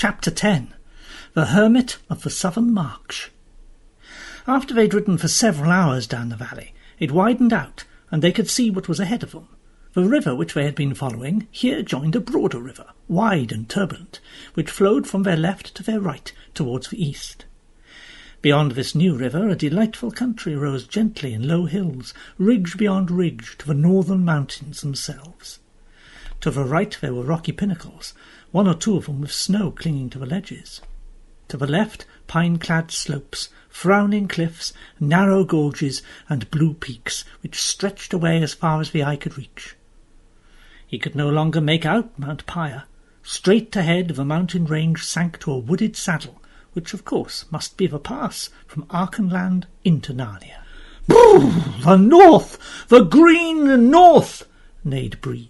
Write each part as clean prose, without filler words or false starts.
Chapter 10. The Hermit of the Southern March. After they'd ridden for several hours down the valley, it widened out, and they could see what was ahead of them. The river which they had been following here joined a broader river, wide and turbulent, which flowed from their left to their right towards the east. Beyond this new river a delightful country rose gently in low hills, ridge beyond ridge, to the northern mountains themselves. To the right there were rocky pinnacles, one or two of them with snow clinging to the ledges. To the left, pine-clad slopes, frowning cliffs, narrow gorges, and blue peaks, which stretched away as far as the eye could reach. He could no longer make out Mount Pyre. Straight ahead the mountain range sank to a wooded saddle, which of course must be the pass from Archenland into Narnia. "Brrr! The north! The green north!" neighed Bree.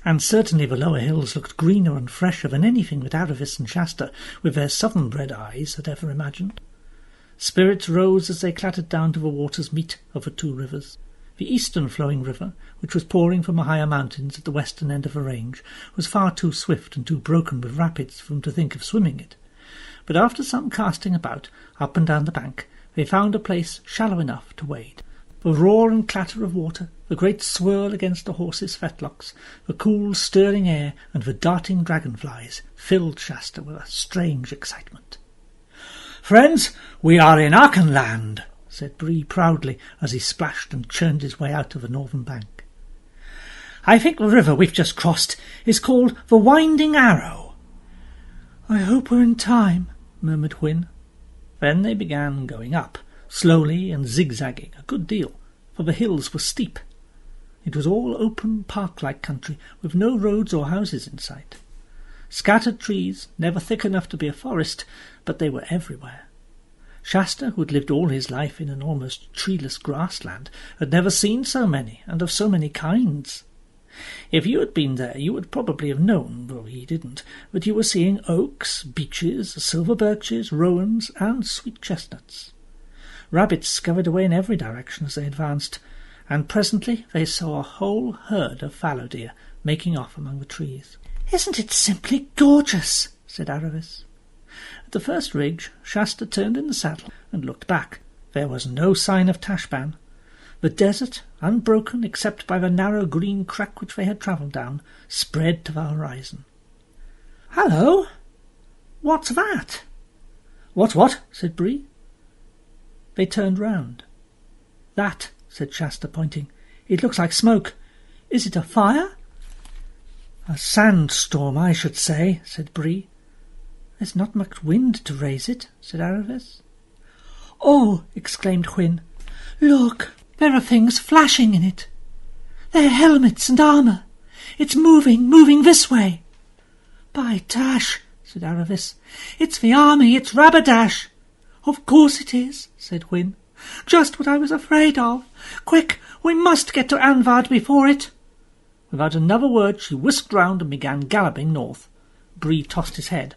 And certainly the lower hills looked greener and fresher than anything that Aravis and Shasta, with their southern-bred eyes, had ever imagined. Spirits rose as they clattered down to the water's meet of the two rivers. The eastern-flowing river, which was pouring from the higher mountains at the western end of the range, was far too swift and too broken with rapids for them to think of swimming it. But after some casting about, up and down the bank, they found a place shallow enough to wade. The roar and clatter of water, the great swirl against the horses' fetlocks, the cool stirring air, and the darting dragonflies filled Shasta with a strange excitement. "Friends, we are in Archenland," said Bree proudly as he splashed and churned his way out of the northern bank. "I think the river we've just crossed is called the Winding Arrow." "I hope we're in time," murmured Hwin. Then they began going up, slowly and zigzagging a good deal, for the hills were steep. It was all open, park-like country, with no roads or houses in sight. Scattered trees, never thick enough to be a forest, but they were everywhere. Shasta, who had lived all his life in an almost treeless grassland, had never seen so many, and of so many kinds. If you had been there, you would probably have known, though he didn't, that you were seeing oaks, beeches, silver birches, rowans, and sweet chestnuts. Rabbits scurried away in every direction as they advanced, and presently they saw a whole herd of fallow deer making off among the trees. "Isn't it simply gorgeous?" said Aravis. At the first ridge, Shasta turned in the saddle and looked back. There was no sign of Tashbaan. The desert, unbroken except by the narrow green crack which they had travelled down, spread to the horizon. "Hallo! What's that?" What?" said Bree. They turned round. "That," said Shasta, pointing. "It looks like smoke. Is it a fire?" "A sandstorm, I should say," said Bree. "There's not much wind to raise it," said Aravis. "Oh!" exclaimed Hwin. "Look, there are things flashing in it. They're helmets and armour. It's moving this way." "By Tash," said Aravis, "it's the army, it's Rabadash." "Of course it is," said Hwin. "Just what I was afraid of. Quick, we must get to Anvard before it." Without another word she whisked round and began galloping north. Bree tossed his head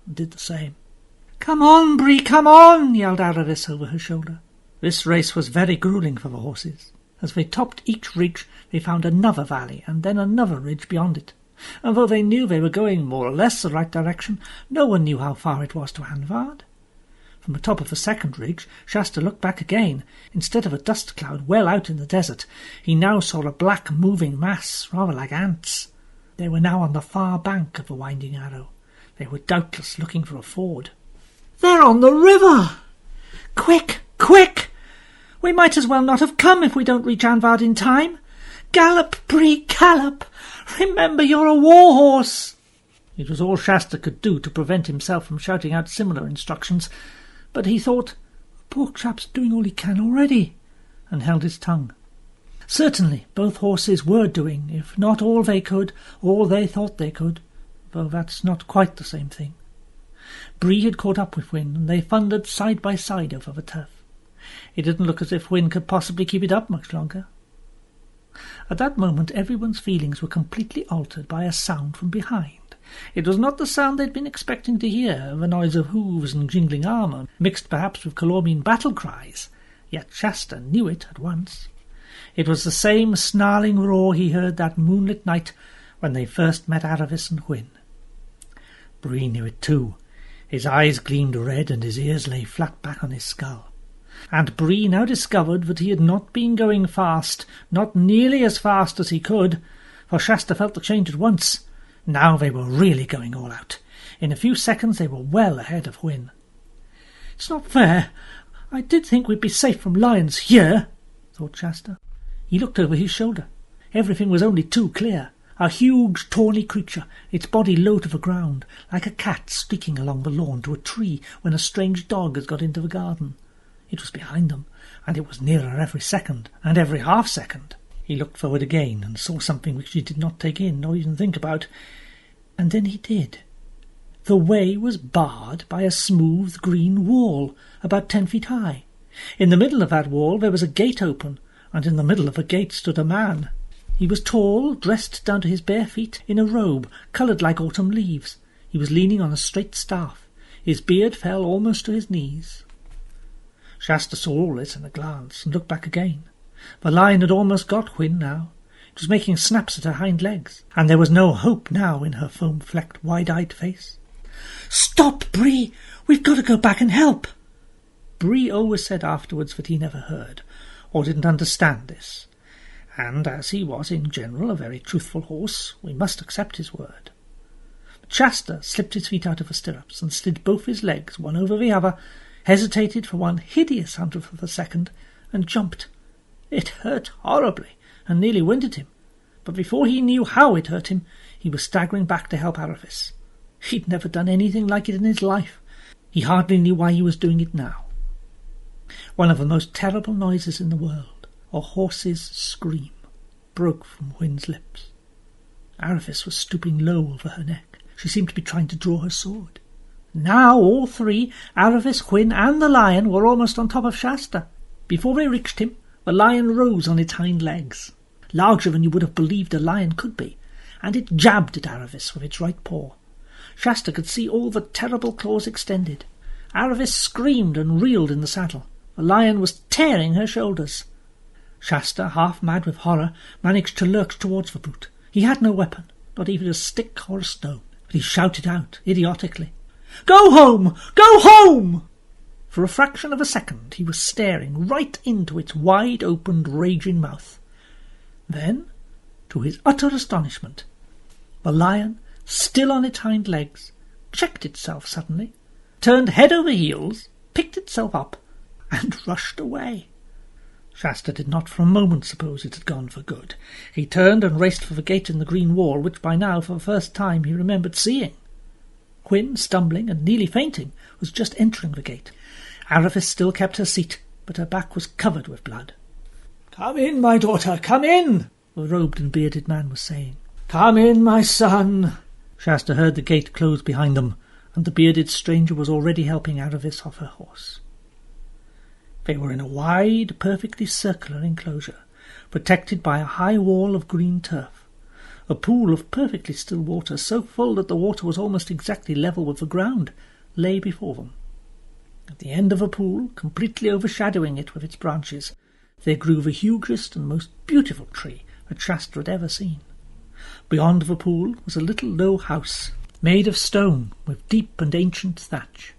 and did the same. "Come on, Bree, come on!" yelled Aravis over her shoulder. This race was very gruelling for the horses. As they topped each ridge they found another valley and then another ridge beyond it, and though they knew they were going more or less the right direction, no one knew how far it was to Anvard. From the top of the second ridge, Shasta looked back again. Instead of a dust cloud well out in the desert, he now saw a black moving mass, rather like ants. They were now on the far bank of the Winding Arrow. They were doubtless looking for a ford. "They're on the river! Quick, quick! We might as well not have come if we don't reach Anvard in time. Gallop, Bree, gallop! Remember you're a war-horse!" It was all Shasta could do to prevent himself from shouting out similar instructions, but he thought, "The poor chap's doing all he can already," and held his tongue. Certainly both horses were doing, if not all they could, all they thought they could, though that's not quite the same thing. Bree had caught up with Hwin, and they thundered side by side over the turf. It didn't look as if Hwin could possibly keep it up much longer. At that moment everyone's feelings were completely altered by a sound from behind. It was not the sound they'd been expecting to hear, the noise of hooves and jingling armour, mixed perhaps with Calormian battle cries, yet Shasta knew it at once. It was the same snarling roar he heard that moonlit night when they first met Aravis and Hwin. Bree knew it too. His eyes gleamed red and his ears lay flat back on his skull. And Bree now discovered that he had not been going fast, not nearly as fast as he could, for Shasta felt the change at once. Now they were really going all out. In a few seconds they were well ahead of Hwin. "It's not fair. I did think we'd be safe from lions here," thought Shasta. He looked over his shoulder. Everything was only too clear. A huge, tawny creature, its body low to the ground, like a cat streaking along the lawn to a tree when a strange dog has got into the garden. It was behind them, and it was nearer every second, and every half-second. He looked forward again, and saw something which he did not take in, nor even think about. And then he did. The way was barred by a smooth green wall, about 10 feet high. In the middle of that wall there was a gate open, and in the middle of the gate stood a man. He was tall, dressed down to his bare feet, in a robe, coloured like autumn leaves. He was leaning on a straight staff. His beard fell almost to his knees. Shasta saw all this in a glance, and looked back again. The lion had almost got Hwin now. It was making snaps at her hind legs, and there was no hope now in her foam-flecked, wide-eyed face. "Stop, Bree! We've got to go back and help!" Bree always said afterwards that he never heard, or didn't understand this, and as he was in general a very truthful horse, we must accept his word. But Shasta slipped his feet out of the stirrups and slid both his legs one over the other, hesitated for one hideous hundredth of a second, and jumped. It hurt horribly, and nearly winded him, but before he knew how it hurt him, he was staggering back to help Arifis. He'd never done anything like it in his life. He hardly knew why he was doing it now. One of the most terrible noises in the world, a horse's scream, broke from Hwin's lips. Arifis was stooping low over her neck. She seemed to be trying to draw her sword. Now all three, Arifis, Hwin, and the lion, were almost on top of Shasta. Before they reached him, the lion rose on its hind legs, larger than you would have believed a lion could be, and it jabbed at Arifis with its right paw. Shasta could see all the terrible claws extended. Arifis screamed and reeled in the saddle. The lion was tearing her shoulders. Shasta, half mad with horror, managed to lurch towards the brute. He had no weapon, not even a stick or a stone, but he shouted out idiotically, "Go home! Go home!" For a fraction of a second he was staring right into its wide-opened, raging mouth. Then, to his utter astonishment, the lion, still on its hind legs, checked itself suddenly, turned head over heels, picked itself up, and rushed away. Shasta did not for a moment suppose it had gone for good. He turned and raced for the gate in the green wall, which by now for the first time he remembered seeing. Hwin, stumbling and nearly fainting, was just entering the gate. Arifis still kept her seat, but her back was covered with blood. "Come in, my daughter, come in," the robed and bearded man was saying. "Come in, my son." Shasta heard the gate close behind them, and the bearded stranger was already helping Arifis off her horse. They were in a wide, perfectly circular enclosure, protected by a high wall of green turf. A pool of perfectly still water, so full that the water was almost exactly level with the ground, lay before them. At the end of the pool, completely overshadowing it with its branches, there grew the hugest and most beautiful tree that Shasta had ever seen. Beyond the pool was a little low house, made of stone, with deep and ancient thatch.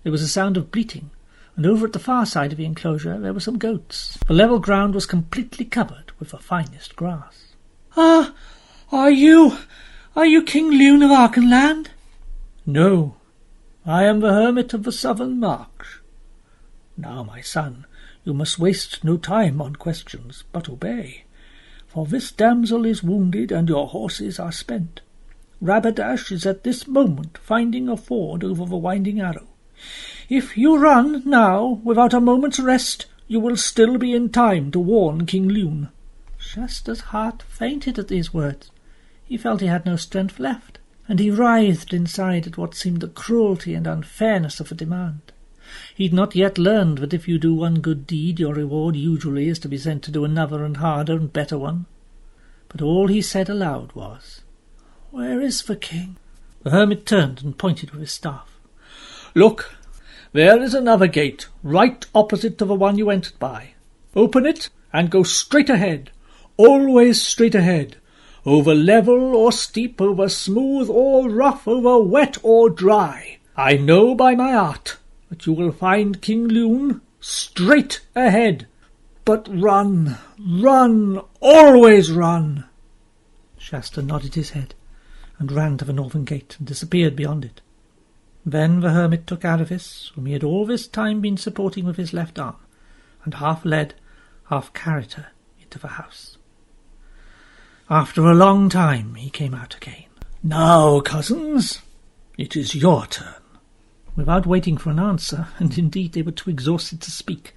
There was a sound of bleating, and over at the far side of the enclosure there were some goats. The level ground was completely covered with the finest grass. "Ah, are you King Lune of Archenland?" "No, I am the hermit of the Southern March. Now, my son, you must waste no time on questions, but obey, for this damsel is wounded and your horses are spent. Rabadash is at this moment finding a ford over the Winding Arrow. If you run now, without a moment's rest, you will still be in time to warn King Lune." Shasta's heart fainted at these words. He felt he had no strength left, and he writhed inside at what seemed the cruelty and unfairness of the demand. He'd not yet learned that if you do one good deed, your reward usually is to be sent to do another and harder and better one. But all he said aloud was, "Where is the king?" The hermit turned and pointed with his staff. "Look, there is another gate, right opposite to the one you entered by. Open it and go straight ahead, always straight ahead, over level or steep, over smooth or rough, over wet or dry. I know by my art that you will find King Lune straight ahead. But run, run, always run." Shasta nodded his head and ran to the northern gate and disappeared beyond it. Then the hermit took Aravis, whom he had all this time been supporting with his left arm, and half led, half carried her into the house. After a long time he came out again. "Now, cousins, it is your turn." Without waiting for an answer, and indeed they were too exhausted to speak,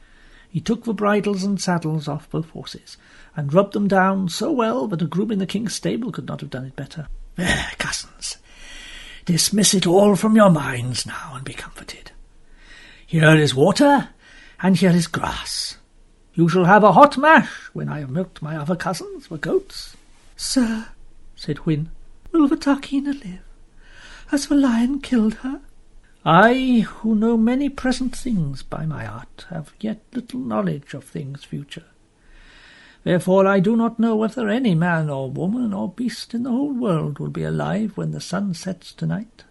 he took the bridles and saddles off both horses, and rubbed them down so well that a groom in the king's stable could not have done it better. "There, cousins, dismiss it all from your minds now and be comforted. Here is water, and here is grass. You shall have a hot mash when I have milked my other cousins, the goats." "Sir," said Hwin, "will the Tarkheena live? Has the lion killed her?" "I, who know many present things by my art, have yet little knowledge of things future. Therefore I do not know whether any man or woman or beast in the whole world will be alive when the sun sets tonight.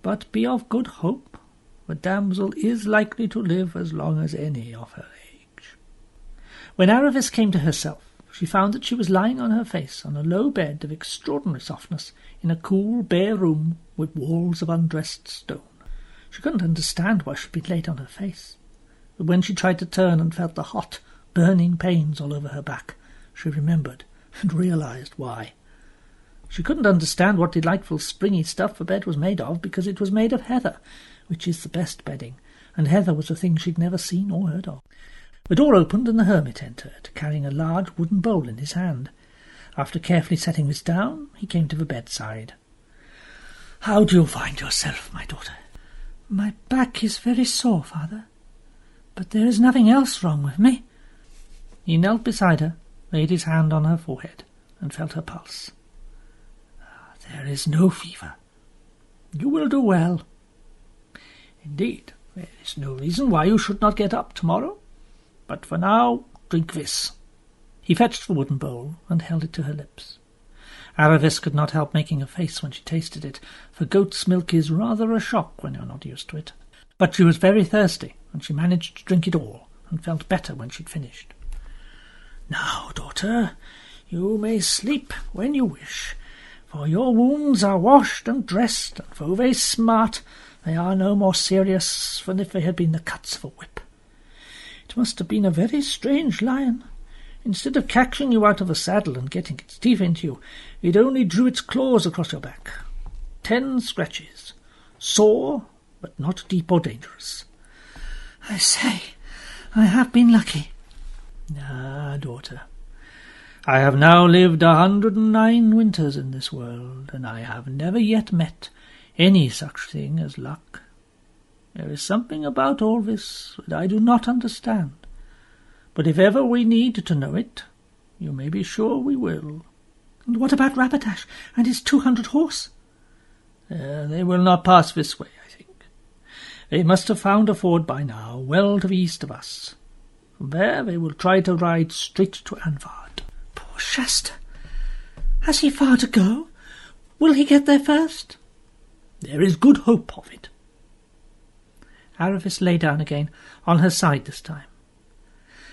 But be of good hope, the damsel is likely to live as long as any of her age." When Aravis came to herself, she found that she was lying on her face on a low bed of extraordinary softness in a cool, bare room with walls of undressed stone. She couldn't understand why she'd been laid on her face, but when she tried to turn and felt the hot, burning pains all over her back, she remembered and realized why. She couldn't understand what delightful springy stuff the bed was made of, because it was made of heather, which is the best bedding, and heather was a thing she'd never seen or heard of. The door opened and the hermit entered, carrying a large wooden bowl in his hand. After carefully setting this down, he came to the bedside. "How do you find yourself, my daughter?" "My back is very sore, father, but there is nothing else wrong with me." He knelt beside her, laid his hand on her forehead, and felt her pulse. "There is no fever. You will do well. Indeed, there is no reason why you should not get up tomorrow. But for now, drink this." He fetched the wooden bowl and held it to her lips. Aravis could not help making a face when she tasted it, for goat's milk is rather a shock when you are not used to it. But she was very thirsty, and she managed to drink it all, and felt better when she'd finished. "Now, daughter, you may sleep when you wish, for your wounds are washed and dressed, and though they smart, they are no more serious than if they had been the cuts of a whip. It must have been a very strange lion. Instead of catching you out of the saddle and getting its teeth into you, it only drew its claws across your back. 10 scratches. Sore, but not deep or dangerous." "I say, I have been lucky." "Ah, daughter, I have now lived 109 winters in this world, and I have never yet met any such thing as luck. There is something about all this that I do not understand. But if ever we need to know it, you may be sure we will." "And what about Rabadash and his 200 horse?" They will not pass this way, I think. They must have found a ford by now, well to the east of us. From there they will try to ride straight to Anvard." "Poor Shasta! Has he far to go? Will he get there first?" "There is good hope of it." Aravis lay down again, on her side this time.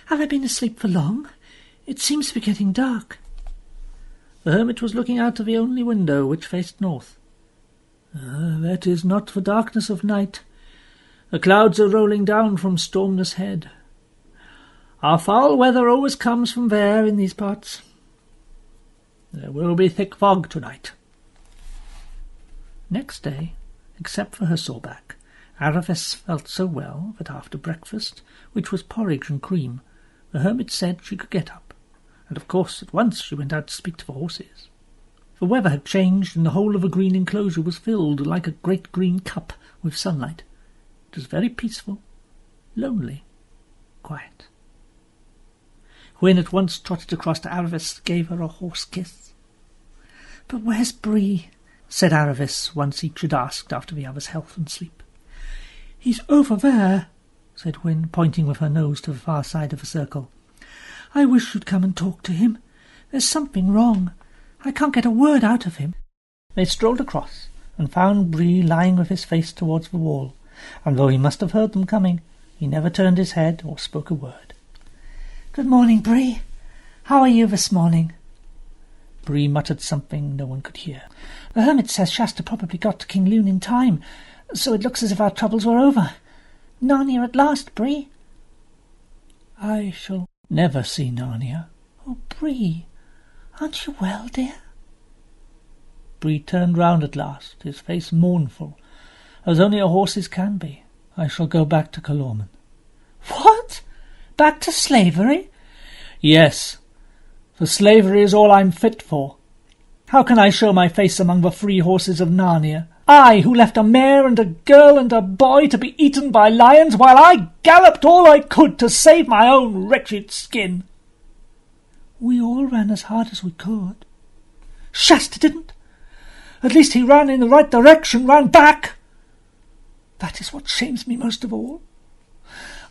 "Have I been asleep for long? It seems to be getting dark." The hermit was looking out of the only window, which faced north. "That is not the darkness of night. The clouds are rolling down from Stormness Head. Our foul weather always comes from there in these parts. There will be thick fog tonight." Next day, except for her sore back, Aravis felt so well that after breakfast, which was porridge and cream, the hermit said she could get up, and of course at once she went out to speak to the horses. The weather had changed, and the whole of the green enclosure was filled like a great green cup with sunlight. It was very peaceful, lonely, quiet. Hwin at once trotted across to Aravis and gave her a horse kiss. "But where's Bree?" said Aravis, once each had asked after the other's health and sleep. "He's over there," said Hwin, pointing with her nose to the far side of the circle. "I wish you'd come and talk to him. There's something wrong. I can't get a word out of him." They strolled across, and found Bree lying with his face towards the wall, and though he must have heard them coming, he never turned his head or spoke a word. "Good morning, Bree. How are you this morning?" Bree muttered something no one could hear. "The hermit says Shasta probably got to King Lune in time, so it looks as if our troubles were over. Narnia at last, Bree." "I shall never see Narnia." "Oh, Bree, aren't you well, dear?" Bree turned round at last, his face mournful, as only a horse's can be. "I shall go back to Calormen." "What? Back to slavery?" "Yes, for slavery is all I'm fit for. How can I show my face among the free horses of Narnia? I, who left a mare and a girl and a boy to be eaten by lions, while I galloped all I could to save my own wretched skin." "We all ran as hard as we could." "Shasta didn't. At least he ran in the right direction, ran back. That is what shames me most of all.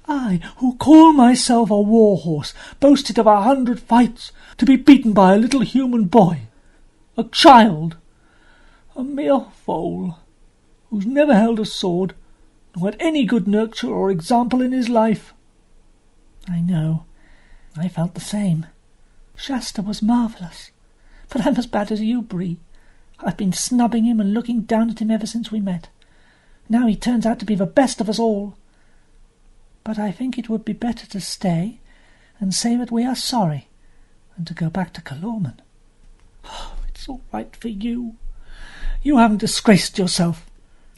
I, who call myself a war horse, boasted of 100 fights, to be beaten by a little human boy, a child, a mere foal, who's never held a sword, nor had any good nurture or example in his life." "I know. I felt the same. Shasta was marvellous, but I'm as bad as you, Bree. I've been snubbing him and looking down at him ever since we met. Now he turns out to be the best of us all. But I think it would be better to stay and say that we are sorry than to go back to Calormen." "Oh, it's all right for you. You haven't disgraced yourself.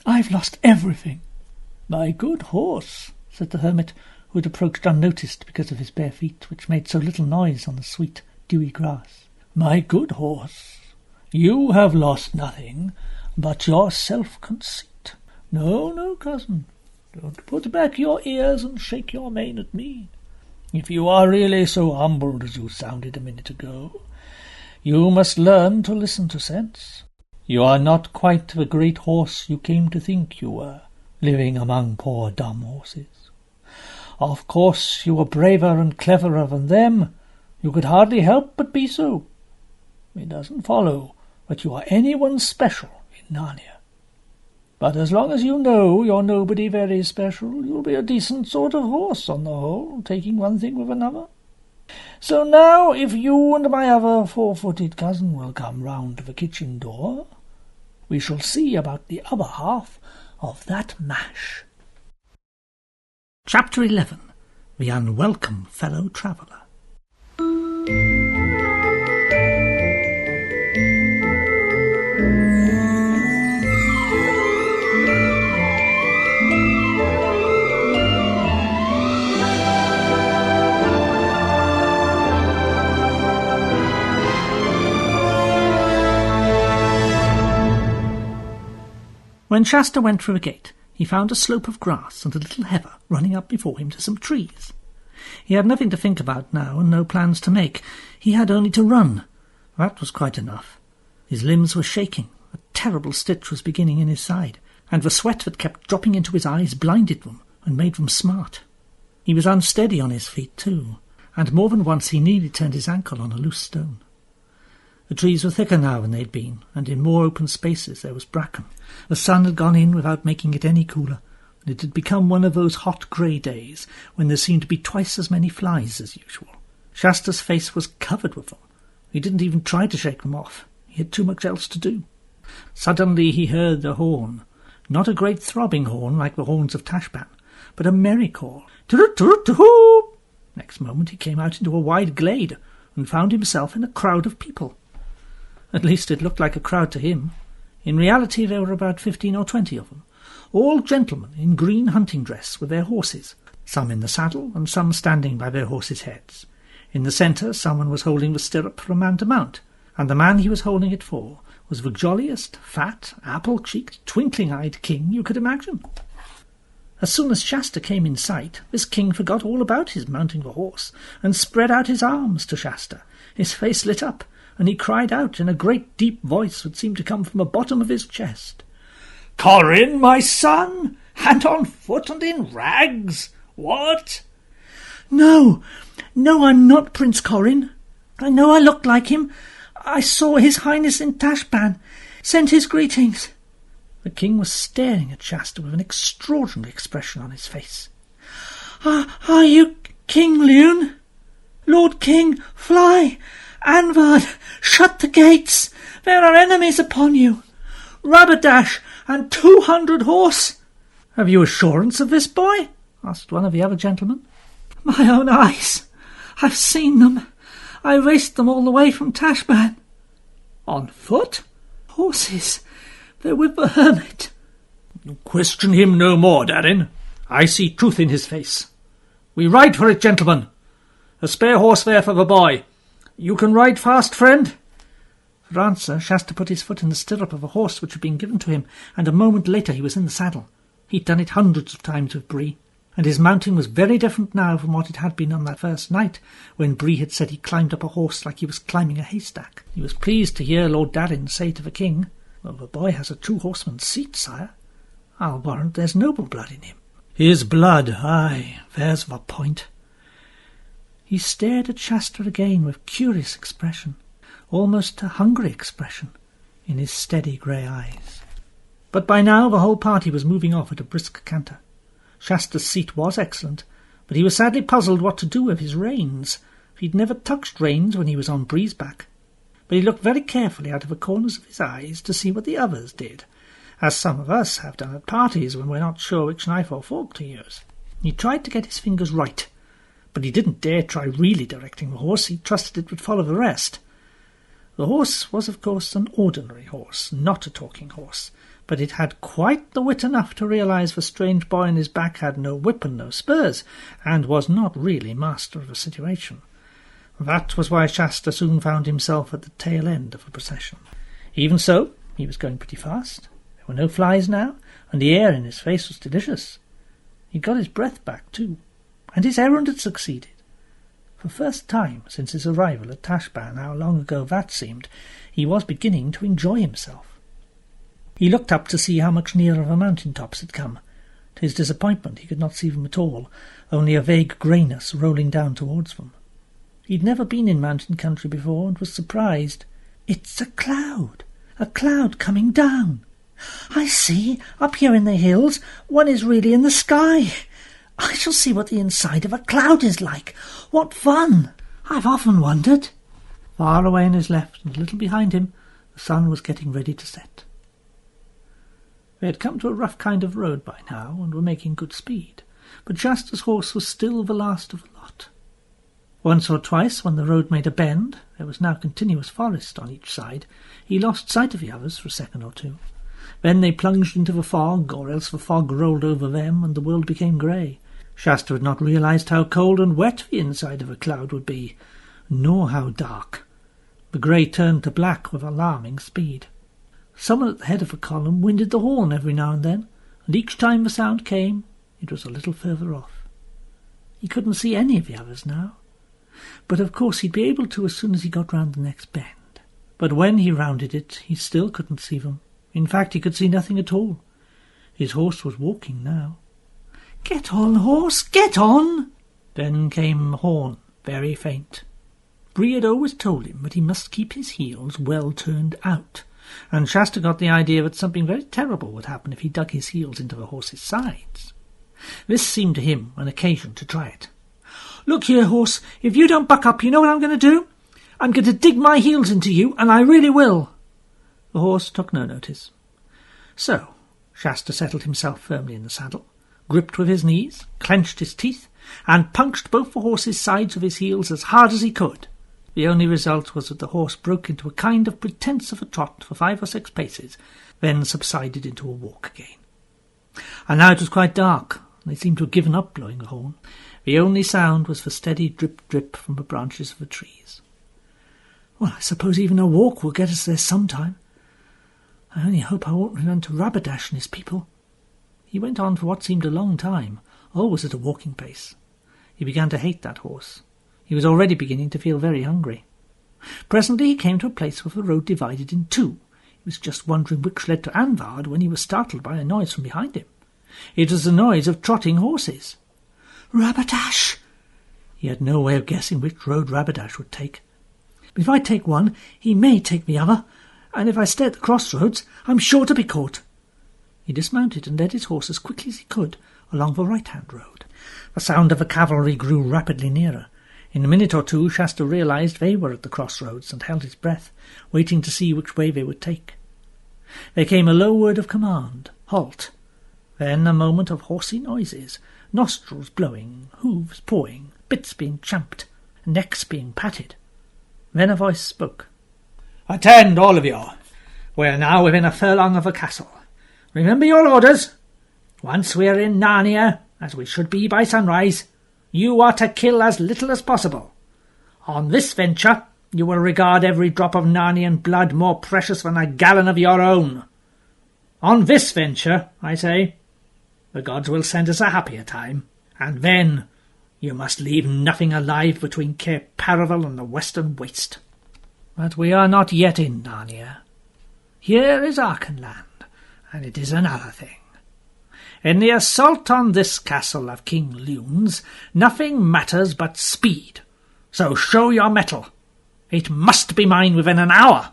I've lost everything." "My good horse," said the hermit, who had approached unnoticed because of his bare feet, which made so little noise on the sweet, dewy grass. "My good horse, you have lost nothing but your self-conceit. No, cousin, don't put back your ears and shake your mane at me. If you are really so humbled as you sounded a minute ago, you must learn to listen to sense. You are not quite the great horse you came to think you were, living among poor dumb horses. Of course you were braver and cleverer than them. You could hardly help but be so. It doesn't follow that you are anyone special in Narnia. But as long as you know you're nobody very special, you'll be a decent sort of horse on the whole, taking one thing with another. So now, if you and my other 4-footed cousin will come round to the kitchen door, we shall see about the other half of that mash." Chapter 11. The Unwelcome Fellow Traveller. When Shasta went through the gate, he found a slope of grass and a little heather running up before him to some trees. He had nothing to think about now and no plans to make. He had only to run. That was quite enough. His limbs were shaking. A terrible stitch was beginning in his side, and the sweat that kept dropping into his eyes blinded them and made them smart. He was unsteady on his feet too, and more than once he nearly turned his ankle on a loose stone. The trees were thicker now than they'd been, and in more open spaces there was bracken. The sun had gone in without making it any cooler, and it had become one of those hot grey days when there seemed to be twice as many flies as usual. Shasta's face was covered with them. He didn't even try to shake them off. He had too much else to do. Suddenly he heard a horn, not a great throbbing horn like the horns of Tashban, but a merry call. "Toot-toot-toot-hoo!" Next moment he came out into a wide glade and found himself in a crowd of people. At least it looked like a crowd to him. In reality there were about 15 or 20 of them, all gentlemen in green hunting dress with their horses, some in the saddle and some standing by their horses' heads. In the centre someone was holding the stirrup for a man to mount, and the man he was holding it for was the jolliest, fat, apple-cheeked, twinkling-eyed king you could imagine. As soon as Shasta came in sight, this king forgot all about his mounting the horse, and spread out his arms to Shasta. His face lit up, and he cried out in a great deep voice that seemed to come from the bottom of his chest, "Corin, my son, and on foot and in rags? What?" No, I'm not Prince Corin. I know I looked like him. I saw His Highness in Tashban. Sent his greetings." The king was staring at Shasta with an extraordinary expression on his face. "Are you King Lune? Lord King, fly! Anvard, shut the gates! There are enemies upon you! Rabadash and 200 horse!" "Have you assurance of this, boy?" asked one of the other gentlemen. "My own eyes! I've seen them! I raced them all the way from Tashban." "On foot?" "Horses. They're with the hermit." "Question him no more, Darin. I see truth in his face. We ride for it, gentlemen. A spare horse there for the boy. You can ride fast, friend." For answer, Shasta put his foot in the stirrup of a horse which had been given to him, and a moment later he was in the saddle. He'd done it hundreds of times with Bree, and his mounting was very different now from what it had been on that first night, when Bree had said he climbed up a horse like he was climbing a haystack. He was pleased to hear Lord Darin say to the king, "Well, the boy has a true horseman's seat, sire. I'll warrant there's noble blood in him." "His blood, aye, there's the point." He stared at Shasta again with curious expression, almost a hungry expression, in his steady grey eyes. But by now the whole party was moving off at a brisk canter. Shasta's seat was excellent, but he was sadly puzzled what to do with his reins. He'd never touched reins when he was on Bree's back. But he looked very carefully out of the corners of his eyes to see what the others did, as some of us have done at parties when we're not sure which knife or fork to use. He tried to get his fingers right, but he didn't dare try really directing the horse. He trusted it would follow the rest. The horse was, of course, an ordinary horse, not a talking horse, but it had quite the wit enough to realize the strange boy on his back had no whip and no spurs, and was not really master of the situation. That was why Shasta soon found himself at the tail end of the procession. Even so, he was going pretty fast. There were no flies now, and the air in his face was delicious. He'd got his breath back, too, and his errand had succeeded. For the first time since his arrival at Tashban, how long ago that seemed, he was beginning to enjoy himself. He looked up to see how much nearer the mountain tops had come. To his disappointment he could not see them at all, only a vague greyness rolling down towards them. He'd never been in mountain country before, and was surprised. "It's a cloud coming down. I see, up here in the hills, one is really in the sky. I shall see what the inside of a cloud is like. What fun! I've often wondered." Far away on his left, and a little behind him, the sun was getting ready to set. They had come to a rough kind of road by now, and were making good speed, but Shasta's horse was still the last of the lot. Once or twice, when the road made a bend, there was now continuous forest on each side, he lost sight of the others for a second or two. Then they plunged into the fog, or else the fog rolled over them, and the world became grey. Shasta had not realized how cold and wet the inside of a cloud would be, nor how dark. The grey turned to black with alarming speed. Someone at the head of the column winded the horn every now and then, and each time the sound came, it was a little further off. He couldn't see any of the others now, but of course he'd be able to as soon as he got round the next bend. But when he rounded it, he still couldn't see them. In fact, he could see nothing at all. His horse was walking now. "Get on, horse, get on!" Then came the horn, very faint. Bree had always told him that he must keep his heels well turned out, and Shasta got the idea that something very terrible would happen if he dug his heels into the horse's sides. This seemed to him an occasion to try it. "Look here, horse, if you don't buck up, you know what I'm going to do? I'm going to dig my heels into you, and I really will." The horse took no notice. So Shasta settled himself firmly in the saddle, gripped with his knees, clenched his teeth, and punched both the horse's sides with his heels as hard as he could. The only result was that the horse broke into a kind of pretence of a trot for 5 or 6 paces, then subsided into a walk again. And now it was quite dark, and they seemed to have given up blowing the horn. The only sound was the steady drip-drip from the branches of the trees. "Well, I suppose even a walk will get us there sometime. I only hope I won't run into Rabadash and his people." He went on for what seemed a long time, always at a walking pace. He began to hate that horse. He was already beginning to feel very hungry. Presently he came to a place where the road divided in two. He was just wondering which led to Anvard when he was startled by a noise from behind him. It was the noise of trotting horses. "Rabadash!" He had no way of guessing which road Rabadash would take. "If I take one, he may take the other, and if I stay at the crossroads, I'm sure to be caught." He dismounted and led his horse as quickly as he could along the right-hand road. The sound of the cavalry grew rapidly nearer. In a minute or two Shasta realized they were at the crossroads and held his breath, waiting to see which way they would take. There came a low word of command, "Halt!" Then a moment of horsey noises, nostrils blowing, hooves pawing, bits being champed, necks being patted. Then a voice spoke. "Attend, all of you! We are now within a furlong of the castle. Remember your orders. Once we are in Narnia, as we should be by sunrise, you are to kill as little as possible. On this venture, you will regard every drop of Narnian blood more precious than a gallon of your own. On this venture, I say, the gods will send us a happier time, and then you must leave nothing alive between Cape Paravel and the western waste. But we are not yet in Narnia. Here is Archenland, and it is another thing. In the assault on this castle of King Lune's, nothing matters but speed. So show your mettle. It must be mine within an hour.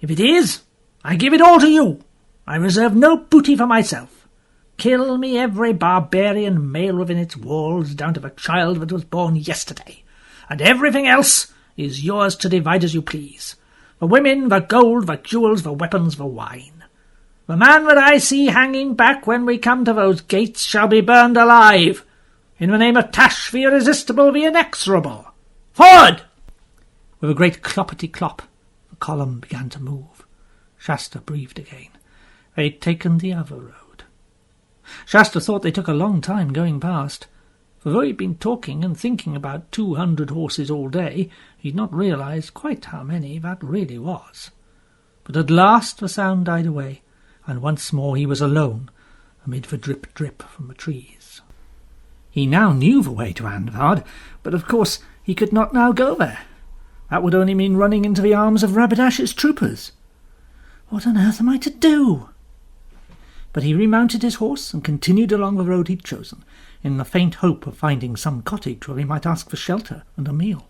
If it is, I give it all to you. I reserve no booty for myself. Kill me every barbarian male within its walls, down to the child that was born yesterday, and everything else is yours to divide as you please. The women, the gold, the jewels, the weapons, the wine. The man that I see hanging back when we come to those gates shall be burned alive. In the name of Tash, the irresistible, the inexorable. Forward!" With a great cloppety-clop, the column began to move. Shasta breathed again. They'd taken the other road. Shasta thought they took a long time going past, for though he'd been talking and thinking about 200 horses all day, he'd not realized quite how many that really was. But at last the sound died away, and once more he was alone amid the drip-drip from the trees. He now knew the way to Andvard, but of course he could not now go there. That would only mean running into the arms of Rabadash's troopers. What on earth am I to do? But he remounted his horse and continued along the road he'd chosen, in the faint hope of finding some cottage where he might ask for shelter and a meal.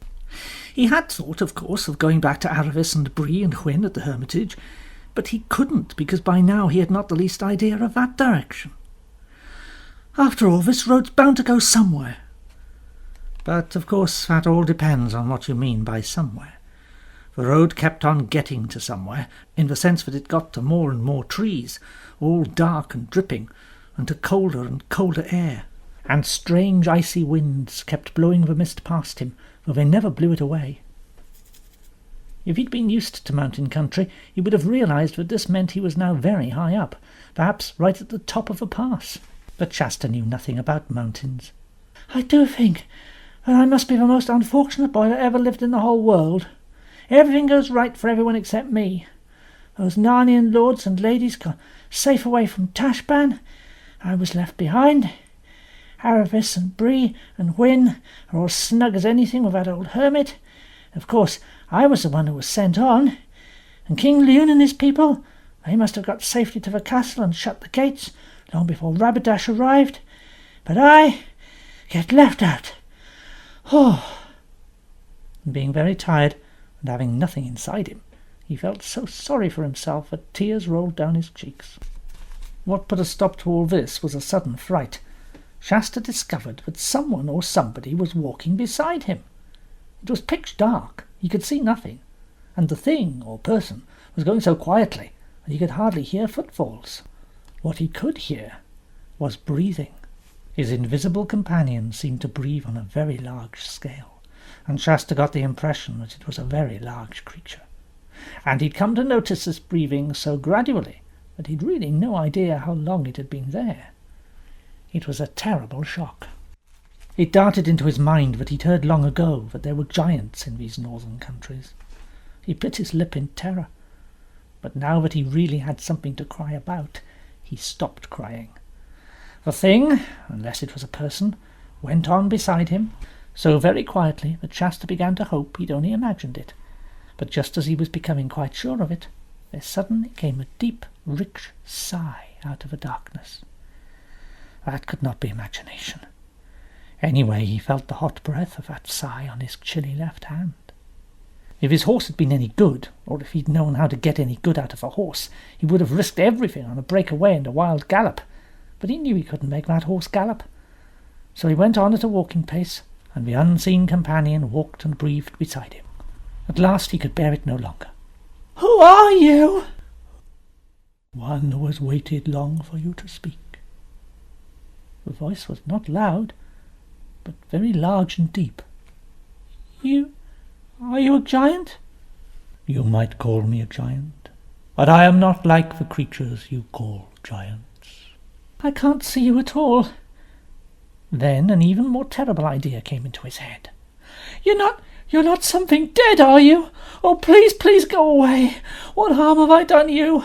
He had thought, of course, of going back to Aravis and Bree and Hwyn at the Hermitage, but he couldn't, because by now he had not the least idea of that direction. After all, this road's bound to go somewhere. But, of course, that all depends on what you mean by somewhere. The road kept on getting to somewhere, in the sense that it got to more and more trees, all dark and dripping, and to colder and colder air. And strange icy winds kept blowing the mist past him, though they never blew it away. If he'd been used to mountain country, he would have realized that this meant he was now very high up, perhaps right at the top of a pass. But Shasta knew nothing about mountains. "I do think that I must be the most unfortunate boy that ever lived in the whole world. Everything goes right for everyone except me. Those Narnian lords and ladies got safe away from Tashban. I was left behind. Aravis and Bree and Hwyn are all snug as anything with that old hermit. Of course, I was the one who was sent on. And King Lune and his people, they must have got safely to the castle and shut the gates long before Rabadash arrived. But I get left out. Oh!" And being very tired and having nothing inside him, he felt so sorry for himself that tears rolled down his cheeks. What put a stop to all this was a sudden fright. Shasta discovered that someone or somebody was walking beside him. It was pitch dark, he could see nothing, and the thing, or person, was going so quietly that he could hardly hear footfalls. What he could hear was breathing. His invisible companion seemed to breathe on a very large scale, and Shasta got the impression that it was a very large creature. And he'd come to notice this breathing so gradually that he'd really no idea how long it had been there. It was a terrible shock. It darted into his mind that he'd heard long ago that there were giants in these northern countries. He bit his lip in terror, but now that he really had something to cry about, he stopped crying. The thing, unless it was a person, went on beside him, so very quietly that Shasta began to hope he'd only imagined it. But just as he was becoming quite sure of it, there suddenly came a deep, rich sigh out of the darkness. That could not be imagination. Anyway, he felt the hot breath of that sigh on his chilly left hand. If his horse had been any good, or if he'd known how to get any good out of a horse, he would have risked everything on a breakaway and a wild gallop. But he knew he couldn't make that horse gallop. So he went on at a walking pace, and the unseen companion walked and breathed beside him. At last he could bear it no longer. "Who are you?" "One who has waited long for you to speak." The voice was not loud, but very large and deep. Are you a giant?" "You might call me a giant, but I am not like the creatures you call giants." "I can't see you at all." Then an even more terrible idea came into his head. You're not something dead, are you? Oh, please go away. What harm have I done you?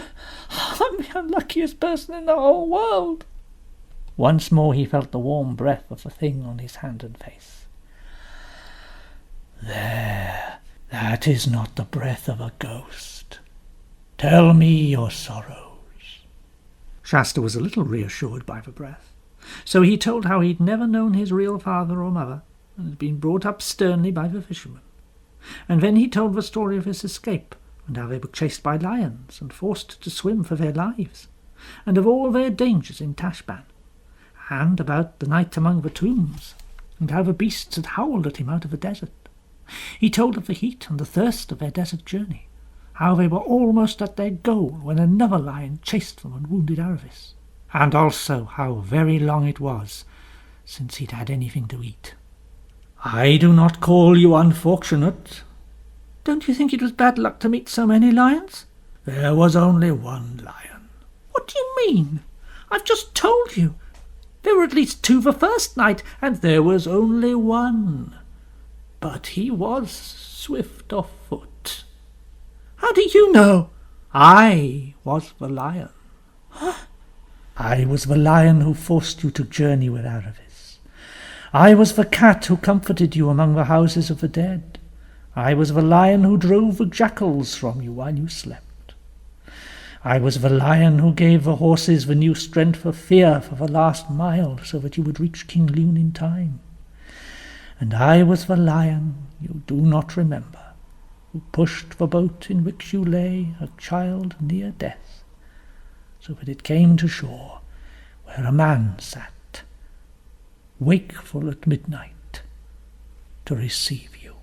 I'm the unluckiest person in the whole world." Once more he felt the warm breath of the thing on his hand and face. "There, that is not the breath of a ghost. Tell me your sorrows." Shasta was a little reassured by the breath, so he told how he'd never known his real father or mother, and had been brought up sternly by the fishermen. And then he told the story of his escape, and how they were chased by lions and forced to swim for their lives, and of all their dangers in Tashbaan, and about the night among the tombs, and how the beasts had howled at him out of the desert. He told of the heat and the thirst of their desert journey, how they were almost at their goal when another lion chased them and wounded Aravis, and also how very long it was since he'd had anything to eat. "I do not call you unfortunate." "Don't you think it was bad luck to meet so many lions?" "There was only one lion." "What do you mean? I've just told you. There were at least 2 the first night, and there was only one. But he was swift of foot." "How do you know?" "I was the lion." "Huh?" "I was the lion who forced you to journey with Aravis. I was the cat who comforted you among the houses of the dead. I was the lion who drove the jackals from you while you slept. I was the lion who gave the horses the new strength of fear for the last mile so that you would reach King Lune in time. And I was the lion you do not remember, who pushed the boat in which you lay, a child near death, so that it came to shore, where a man sat, wakeful at midnight, to receive you."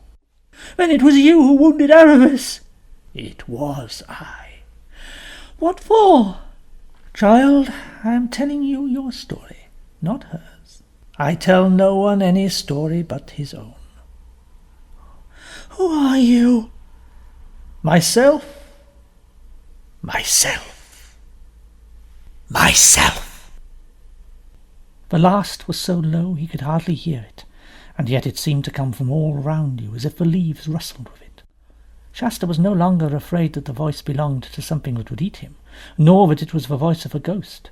"Then it was you who wounded Aravis?" "It was I." "What for?" "Child, I am telling you your story, not hers. I tell no one any story but his own." "Who are you?" Myself. The last was so low he could hardly hear it, and yet it seemed to come from all round you, as if the leaves rustled with it. Shasta was no longer afraid that the voice belonged to something that would eat him, nor that it was the voice of a ghost.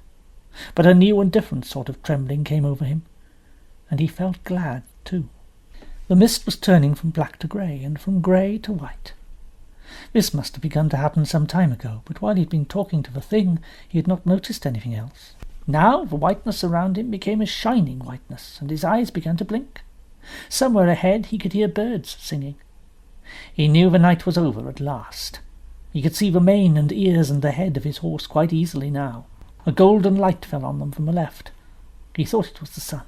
But a new and different sort of trembling came over him, and he felt glad too. The mist was turning from black to grey, and from grey to white. This must have begun to happen some time ago, but while he had been talking to the thing, he had not noticed anything else. Now the whiteness around him became a shining whiteness, and his eyes began to blink. Somewhere ahead he could hear birds singing. He knew the night was over at last. He could see the mane and ears and the head of his horse quite easily now. A golden light fell on them from the left. He thought it was the sun.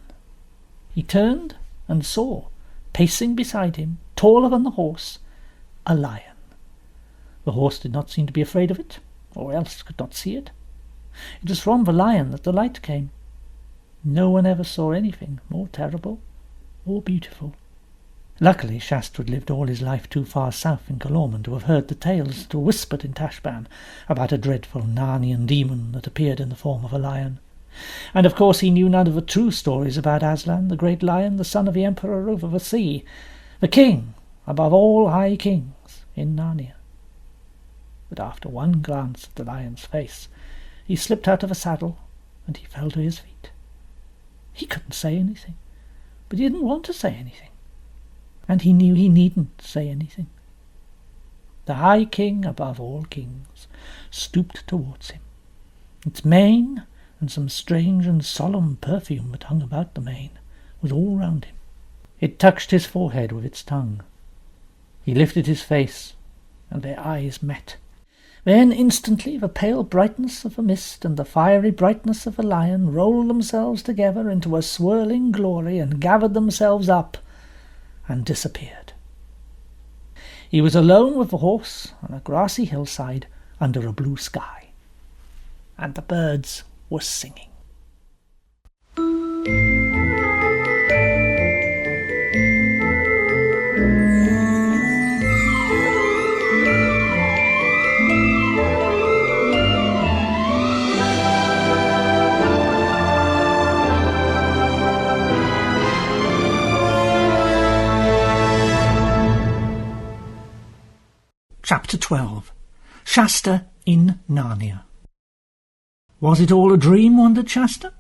He turned and saw, pacing beside him, taller than the horse, a lion. The horse did not seem to be afraid of it, or else could not see it. It was from the lion that the light came. No one ever saw anything more terrible or beautiful. Luckily Shasta had lived all his life too far south in Calormen to have heard the tales that were whispered in Tashbaan about a dreadful Narnian demon that appeared in the form of a lion. And of course he knew none of the true stories about Aslan, the great lion, the son of the emperor over the sea, the king above all high kings in Narnia. But after one glance at the lion's face, he slipped out of the saddle, and he fell to his feet. He couldn't say anything, but he didn't want to say anything, and he knew he needn't say anything. The High King above all kings stooped towards him. Its mane, and some strange and solemn perfume that hung about the mane, was all round him. It touched his forehead with its tongue. He lifted his face, and their eyes met. Then instantly the pale brightness of a mist and the fiery brightness of a lion rolled themselves together into a swirling glory and gathered themselves up and disappeared. He was alone with the horse on a grassy hillside under a blue sky, and the birds were singing. Chapter 12. Shasta in Narnia. Was it all a dream, wondered Shasta?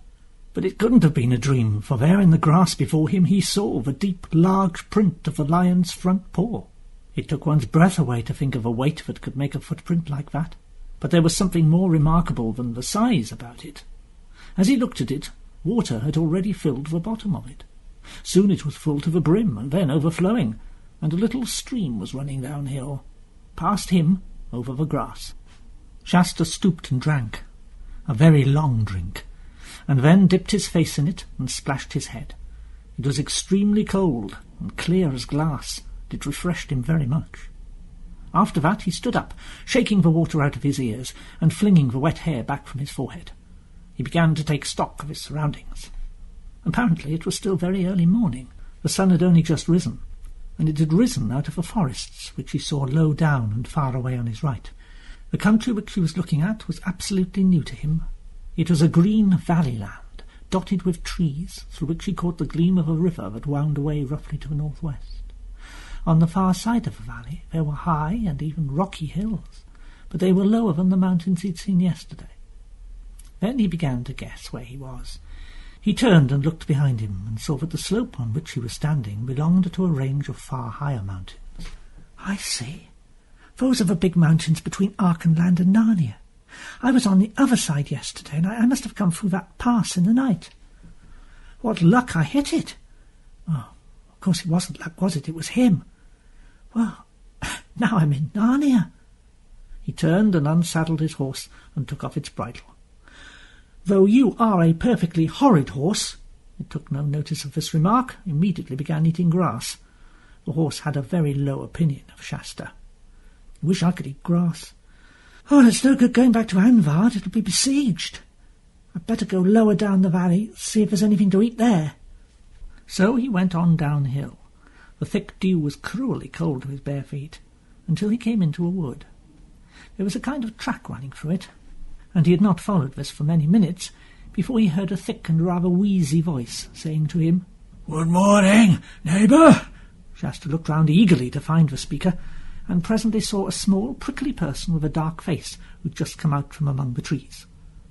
But it couldn't have been a dream, for there in the grass before him he saw the deep, large print of the lion's front paw. It took one's breath away to think of a weight that could make a footprint like that. But there was something more remarkable than the size about it. As he looked at it, water had already filled the bottom of it. Soon it was full to the brim, and then overflowing, and a little stream was running downhill. Past him, over the grass. Shasta stooped and drank, a very long drink, and then dipped his face in it and splashed his head. It was extremely cold and clear as glass. It refreshed him very much. After that he stood up, shaking the water out of his ears and flinging the wet hair back from his forehead. He began to take stock of his surroundings. Apparently it was still very early morning. The sun had only just risen, and it had risen out of the forests which he saw low down and far away on his right. The country which he was looking at was absolutely new to him. It was a green valley land, dotted with trees, through which he caught the gleam of a river that wound away roughly to the northwest. On the far side of the valley there were high and even rocky hills, but they were lower than the mountains he had seen yesterday. Then he began to guess where he was. He turned and looked behind him, and saw that the slope on which he was standing belonged to a range of far higher mountains. "I see. Those are the big mountains between Archenland and Narnia. I was on the other side yesterday, and I must have come through that pass in the night. What luck I hit it! Oh, of course it wasn't luck, was it? It was him. Well, now I'm in Narnia." He turned and unsaddled his horse and took off its bridle. "Though you are a perfectly horrid horse," it took no notice of this remark, immediately began eating grass. The horse had a very low opinion of Shasta. "I wish I could eat grass. Oh, it's no good going back to Anvard. It'll be besieged. I'd better go lower down the valley, see if there's anything to eat there." So he went on downhill. The thick dew was cruelly cold to his bare feet, until he came into a wood. There was a kind of track running through it, and he had not followed this for many minutes before he heard a thick and rather wheezy voice saying to him, "Good morning, neighbour." Shasta looked round eagerly to find the speaker, and presently saw a small, prickly person with a dark face who had just come out from among the trees.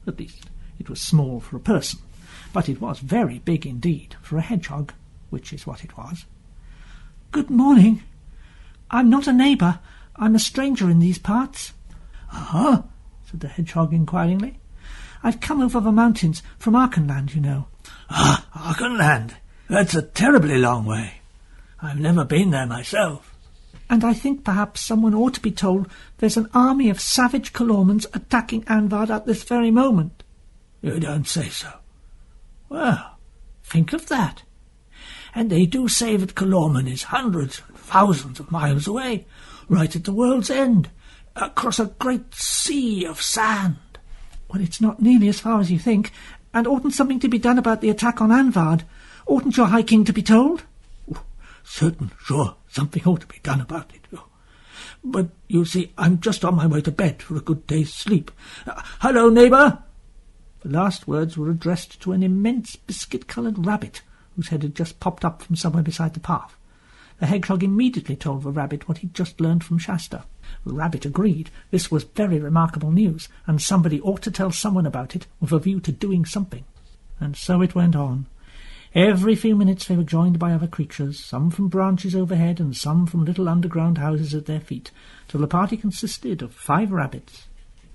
At least, it was small for a person, but it was very big indeed for a hedgehog, which is what it was. "Good morning. I'm not a neighbour. I'm a stranger in these parts." "Ah?" said the hedgehog inquiringly. "I've come over the mountains from Archenland, you know." "Ah, Archenland. That's a terribly long way. I've never been there myself." "And I think perhaps someone ought to be told there's an army of savage Calormans attacking Anvard at this very moment." "You don't say so." "Well, think of that. And they do say that Calormen is hundreds and thousands of miles away, right at the world's end, across a great sea of sand." "Well, it's not nearly as far as you think, and oughtn't something to be done about the attack on Anvard? Oughtn't your High King to be told?" "Certain, sure, something ought to be done about it. But, you see, I'm just on my way to bed for a good day's sleep. Hello, neighbour!" The last words were addressed to an immense biscuit-coloured rabbit, whose head had just popped up from somewhere beside the path. The hedgehog immediately told the rabbit what he'd just learned from Shasta. The rabbit agreed. This was very remarkable news, and somebody ought to tell someone about it with a view to doing something. And so it went on. Every few minutes they were joined by other creatures, some from branches overhead and some from little underground houses at their feet, till the party consisted of 5 rabbits,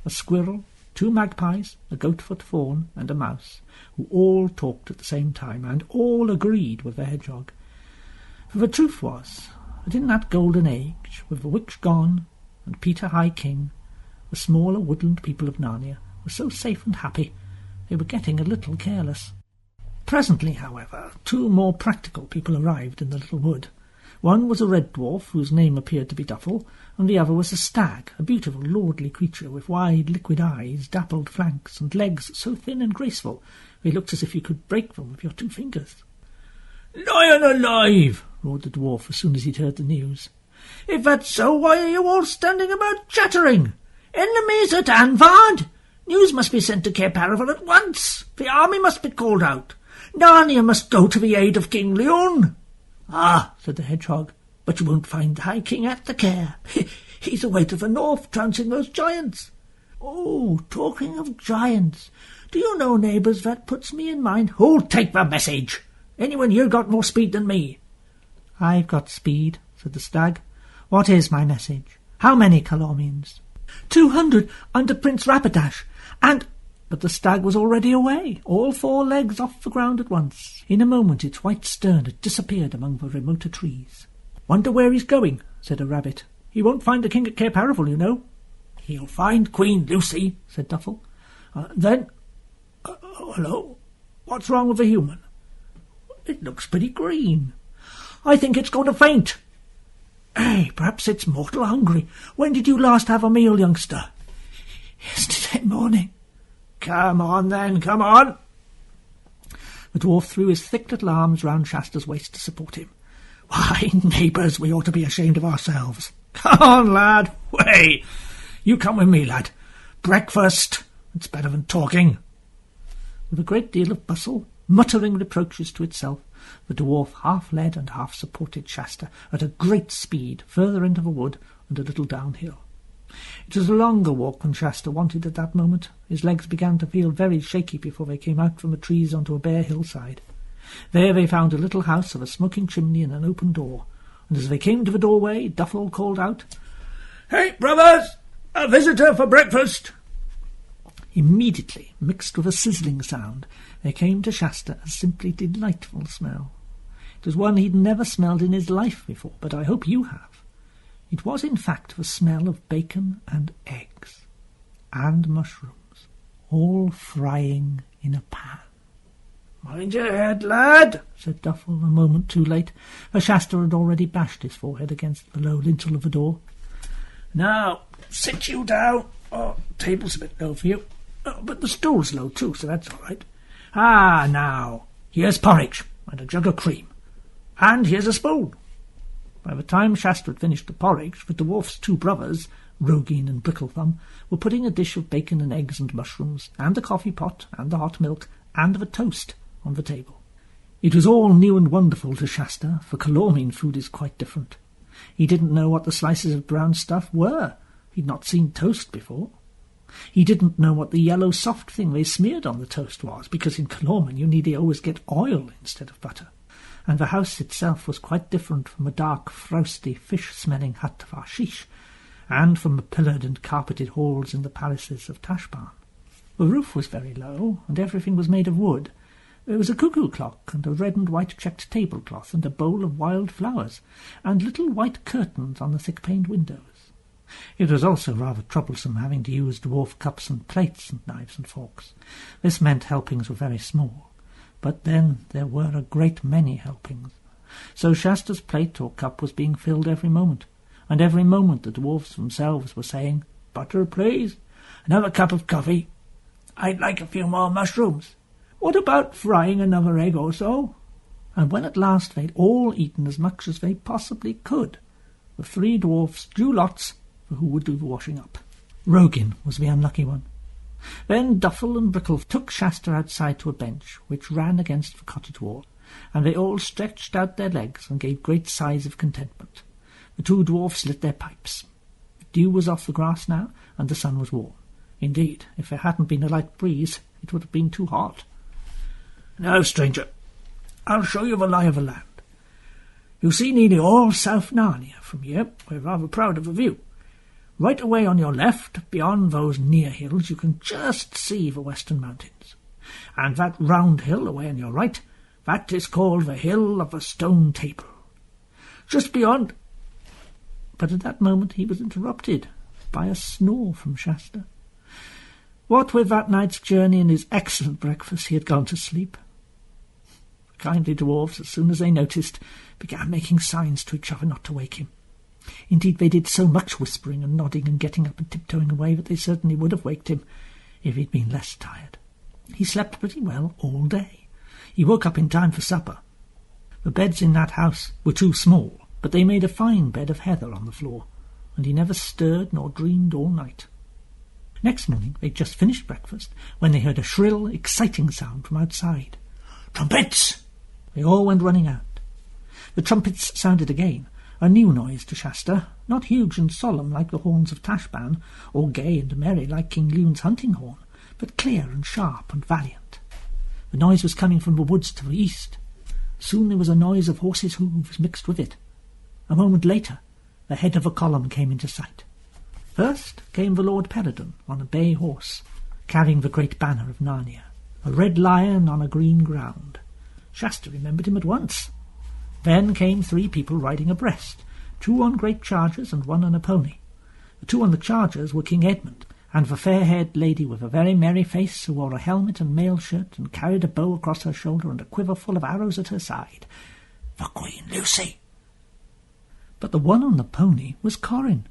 a squirrel, 2 magpies, a goat-foot fawn, and a mouse, who all talked at the same time, and all agreed with the hedgehog. For the truth was that in that golden age, with the witch gone and Peter High King, the smaller woodland people of Narnia were so safe and happy they were getting a little careless. Presently, however, two more practical people arrived in the little wood. One was a red dwarf, whose name appeared to be Duffel, and the other was a stag, a beautiful lordly creature with wide liquid eyes, dappled flanks, and legs so thin and graceful they looked as if you could break them with your 2 fingers. "Lion alive!" roared the dwarf as soon as he'd heard the news. "If that's so, why are you all standing about chattering? Enemies at Anvard! News must be sent to Cair Paravel at once. The army must be called out. Narnia must go to the aid of King Leon." "Ah," said the hedgehog, "but you won't find the High King at the Cair. He's away to the north, trouncing those giants." "Oh, talking of giants, do you know, neighbours, that puts me in mind—" "Who'll take the message? Anyone here got more speed than me?" "I've got speed," said the stag. "What is my message? How many Calormians?" 200 under Prince Rapidash, and—" But the stag was already away, all 4 legs off the ground at once. In a moment its white stern had disappeared among the remoter trees. "Wonder where he's going," said a rabbit. "He won't find the king at Cair Paravel, you know." "He'll find Queen Lucy," said Duffel. Hello? What's wrong with the human? It looks pretty green. I think it's going to faint. Hey, perhaps it's mortal hungry. When did you last have a meal, youngster?" "Yesterday morning." "Come on, then, come on." The dwarf threw his thick little arms round Shasta's waist to support him. "Why, neighbours, we ought to be ashamed of ourselves. Come on, lad, way. You come with me, lad. Breakfast. It's better than talking." With a great deal of bustle, muttering reproaches to itself, the dwarf half led and half supported Shasta at a great speed further into the wood and a little downhill. It was a longer walk than Shasta wanted at that moment. His legs began to feel very shaky before they came out from the trees onto a bare hillside. There they found a little house of a smoking chimney and an open door, and as they came to the doorway, Duffel called out, "Hey, brothers! A visitor for breakfast!" Immediately, mixed with a sizzling sound, there came to Shasta a simply delightful smell. It was one he'd never smelled in his life before, but I hope you have. It was, in fact, the smell of bacon and eggs, and mushrooms, all frying in a pan. "Mind your head, lad," said Duffel a moment too late, for Shasta had already bashed his forehead against the low lintel of the door. "Now, sit you down. Oh, the table's a bit low for you. Oh, but the stool's low too, so that's all right. Ah, now, here's porridge and a jug of cream. And here's a spoon." By the time Shasta had finished the porridge, the dwarf's 2 brothers, Rogin and Bricklethumb, were putting a dish of bacon and eggs and mushrooms, and the coffee-pot, and the hot milk, and the toast on the table. It was all new and wonderful to Shasta, for Calormian food is quite different. He didn't know what the slices of brown stuff were. He'd not seen toast before. He didn't know what the yellow soft thing they smeared on the toast was, because in Calormian you nearly always get oil instead of butter. And the house itself was quite different from the dark, frowsty, fish-smelling hut of Arshish, and from the pillared and carpeted halls in the palaces of Tashbaan. The roof was very low, and everything was made of wood. There was a cuckoo clock, and a red and white checked tablecloth, and a bowl of wild flowers, and little white curtains on the thick-paned windows. It was also rather troublesome having to use dwarf cups and plates and knives and forks. This meant helpings were very small. But then there were a great many helpings. So Shasta's plate or cup was being filled every moment, and every moment the dwarfs themselves were saying, "Butter, please. Another cup of coffee. I'd like a few more mushrooms. What about frying another egg or so?" And when at last they'd all eaten as much as they possibly could, the 3 dwarfs drew lots for who would do the washing up. Rogin was the unlucky one. Then Duffel and Brickle took Shasta outside to a bench which ran against the cottage wall, and they all stretched out their legs and gave great sighs of contentment. The 2 dwarfs lit their pipes. The dew was off the grass now, and the sun was warm. Indeed, if there hadn't been a light breeze, it would have been too hot. "Now, stranger, I'll show you the lie of the land. You see nearly all South Narnia from here. We're rather proud of the view. Right away on your left, beyond those near hills, you can just see the Western Mountains. And that round hill away on your right, that is called the Hill of the Stone Table. Just beyond, But at that moment he was interrupted by a snore from Shasta. What with that night's journey and his excellent breakfast, he had gone to sleep. The kindly dwarfs, as soon as they noticed, began making signs to each other not to wake him. Indeed, they did so much whispering and nodding and getting up and tiptoeing away that they certainly would have waked him if he'd been less tired. He slept pretty well all day. He woke up in time for supper. The beds in that house were too small, but they made a fine bed of heather on the floor, and he never stirred nor dreamed all night. Next morning they'd just finished breakfast when they heard a shrill, exciting sound from outside. "Trumpets!" They all went running out. The trumpets sounded again, a new noise to Shasta, not huge and solemn like the horns of Tashban, or gay and merry like King Lune's hunting horn, but clear and sharp and valiant. The noise was coming from the woods to the east. Soon there was a noise of horses' hooves mixed with it. A moment later the head of a column came into sight. First came the Lord Peredan on a bay horse, carrying the great banner of Narnia, a red lion on a green ground. Shasta remembered him at once. Then came 3 people riding abreast, 2 on great chargers and 1 on a pony. The 2 on the chargers were King Edmund, and the fair-haired lady with a very merry face who wore a helmet and mail shirt and carried a bow across her shoulder and a quiver full of arrows at her side, the Queen Lucy. But the one on the pony was Corin.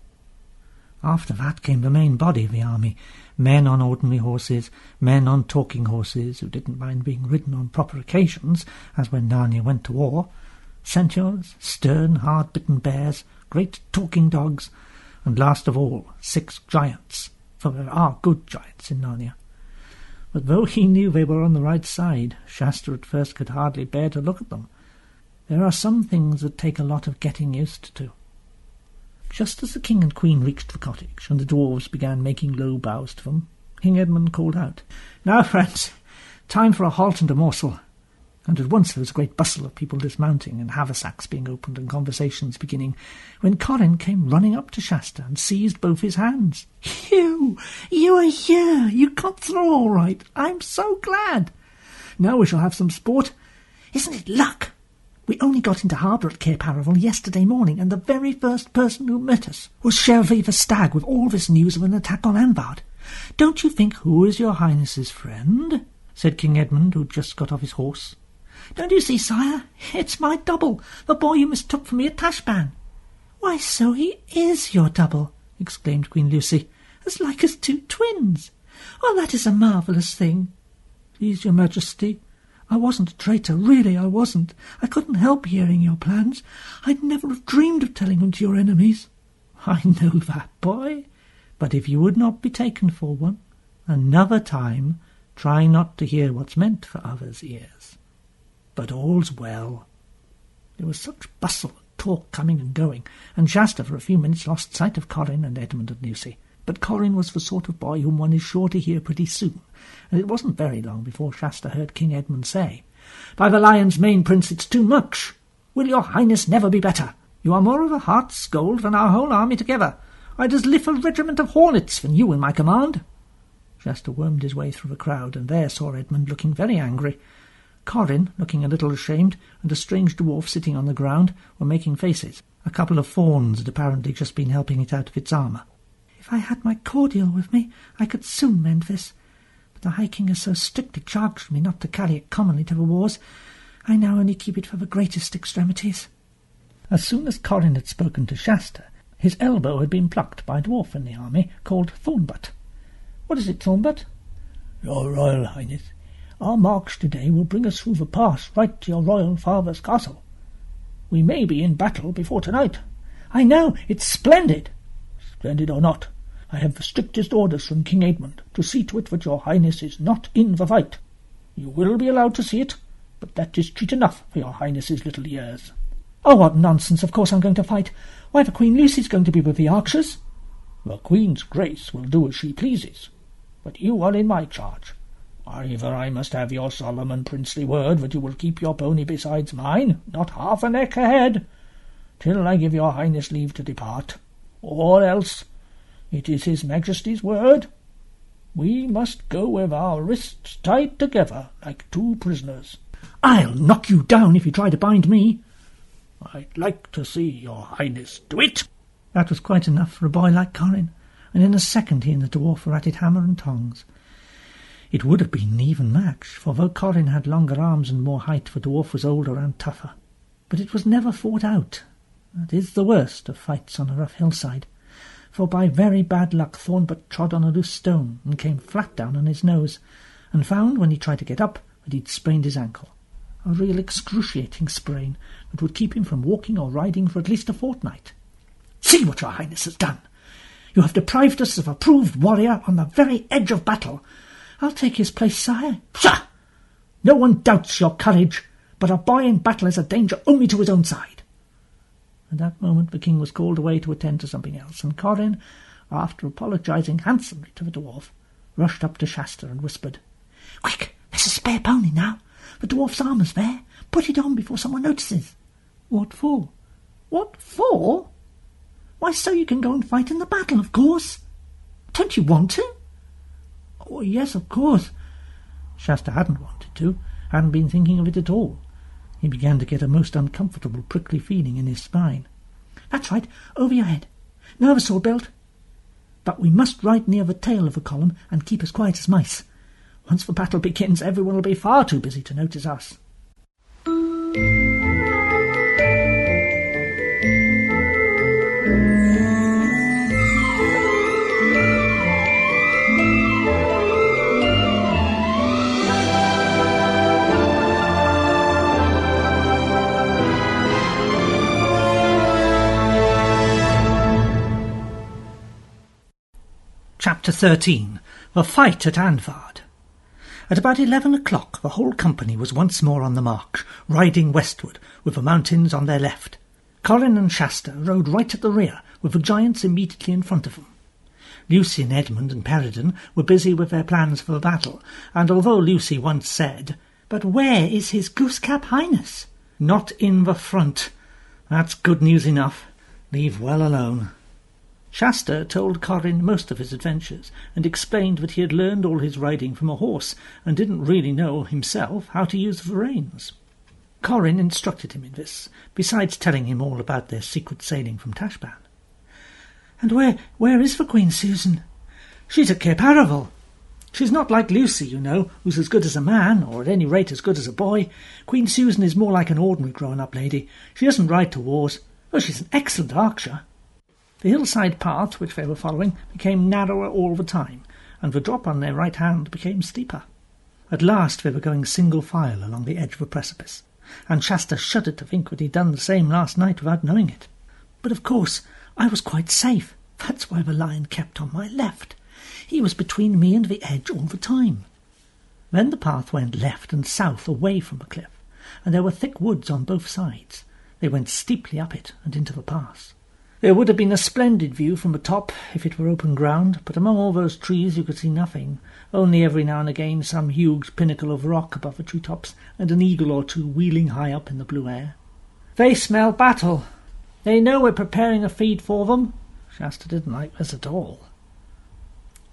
After that came the main body of the army, men on ordinary horses, men on talking horses who didn't mind being ridden on proper occasions, as when Narnia went to war, centaurs, stern, hard-bitten bears, great talking dogs, and last of all 6 giants, for there are good giants in Narnia. But though he knew they were on the right side, Shasta at first could hardly bear to look at them. There are some things that take a lot of getting used to. Just as the king and queen reached the cottage, and the dwarves began making low bows to them, King Edmund called out, "Now, friends, time for a halt and a morsel." And at once there was a great bustle of people dismounting, and haversacks being opened, and conversations beginning, when Corin came running up to Shasta and seized both his hands. You are here! You got through all right! I'm so glad! Now we shall have some sport. Isn't it luck? We only got into harbour at Cape Paravel yesterday morning, and the very first person who met us was Shelvey the Stag with all this news of an attack on Anvard. Don't you think who is your highness's friend? Said King Edmund, who'd just got off his horse. Don't you see, sire? It's my double, the boy you mistook for me at Tashban. Why, so he is your double, exclaimed Queen Lucy, as like as 2 twins. Oh, that is a marvellous thing. Please, your majesty, I wasn't a traitor, really I wasn't. I couldn't help hearing your plans. I'd never have dreamed of telling them to your enemies. I know that, boy. But if you would not be taken for one, another time try not to hear what's meant for others' ears. But all's well. There was such bustle and talk coming and going, and Shasta for a few minutes lost sight of Corin and Edmund and Lucy. But Corin was the sort of boy whom one is sure to hear pretty soon, and it wasn't very long before Shasta heard King Edmund say, "By the lion's mane, Prince, it's too much. Will your highness never be better? You are more of a heart's gold than our whole army together. I'd as lief a regiment of hornets than you in my command." Shasta wormed his way through the crowd, and there saw Edmund looking very angry. Corin, looking a little ashamed, and a strange dwarf sitting on the ground, were making faces. A couple of fawns had apparently just been helping it out of its armour. If I had my cordial with me, I could soon mend this. But the High King has so strictly charged me not to carry it commonly to the wars, I now only keep it for the greatest extremities. As soon as Corin had spoken to Shasta, his elbow had been plucked by a dwarf in the army called Thornbutt. "What is it, Thornbutt?" "Your Royal Highness, our march today will bring us through the pass right to your royal father's castle. We may be in battle before tonight." "I know, it's splendid." "Splendid or not, I have the strictest orders from King Edmund to see to it that your highness is not in the fight. You will be allowed to see it, but that is treat enough for your highness's little ears." "Oh, what nonsense! Of course I'm going to fight. Why, the Queen Lucy's going to be with the archers." "The Queen's Grace will do as she pleases, but you are in my charge. Either I must have your solemn and princely word that you will keep your pony besides mine, not half a neck ahead, till I give your highness leave to depart, or else it is his majesty's word. We must go with our wrists tied together like 2 prisoners." "I'll knock you down if you try to bind me." "I'd like to see your highness do it." That was quite enough for a boy like Corin, and in a second he and the dwarf were at it hammer and tongs. It would have been an even match, for though Corin had longer arms and more height, the dwarf was older and tougher. But it was never fought out. That is the worst of fights on a rough hillside, for by very bad luck Thornbutt trod on a loose stone and came flat down on his nose, and found when he tried to get up that he'd sprained his ankle. A real excruciating sprain that would keep him from walking or riding for at least a fortnight. "See what your Highness has done! You have deprived us of a proved warrior on the very edge of battle. I'll take his place, sire." "Pshaw! No one doubts your courage, but a boy in battle is a danger only to his own side." At that moment the king was called away to attend to something else, and Corin, after apologising handsomely to the dwarf, rushed up to Shasta and whispered, "Quick, there's a spare pony now. The dwarf's armour's there. Put it on before someone notices." "What for?" "What for? Why, so you can go and fight in the battle, of course. Don't you want to?" "Oh, yes, of course." Shasta hadn't wanted to, hadn't been thinking of it at all. He began to get a most uncomfortable prickly feeling in his spine. "That's right, over your head. Now the sword belt. But we must ride near the tail of the column and keep as quiet as mice. Once the battle begins, everyone will be far too busy to notice us." Chapter 13. The Fight at Anvard. At about 11 o'clock the whole company was once more on the march, riding westward, with the mountains on their left. Corin and Shasta rode right at the rear, with the giants immediately in front of them. Lucy, Edmund and Peredur were busy with their plans for the battle, and although Lucy once said, "But where is his Goosecap Highness?" "Not in the front. That's good news enough. Leave well alone." Shasta told Corin most of his adventures, and explained that he had learned all his riding from a horse, and didn't really know himself how to use the reins. Corin instructed him in this, besides telling him all about their secret sailing from Tashbaan. "And where is the Queen Susan?" "She's at Cape Araval. She's not like Lucy, you know, who's as good as a man, or at any rate as good as a boy. Queen Susan is more like an ordinary grown-up lady. She doesn't ride to wars, though she's an excellent archer." The hillside path which they were following became narrower all the time, and the drop on their right hand became steeper. At last they were going single file along the edge of a precipice, and Shasta shuddered to think that he'd done the same last night without knowing it. "But of course I was quite safe. That's why the lion kept on my left. He was between me and the edge all the time." Then the path went left and south away from the cliff, and there were thick woods on both sides. They went steeply up it and into the pass. There would have been a splendid view from the top if it were open ground, but among all those trees you could see nothing, only every now and again some huge pinnacle of rock above the tree-tops, and an eagle or two wheeling high up in the blue air. "They smell battle. They know we're preparing a feed for them." Shasta didn't like this at all.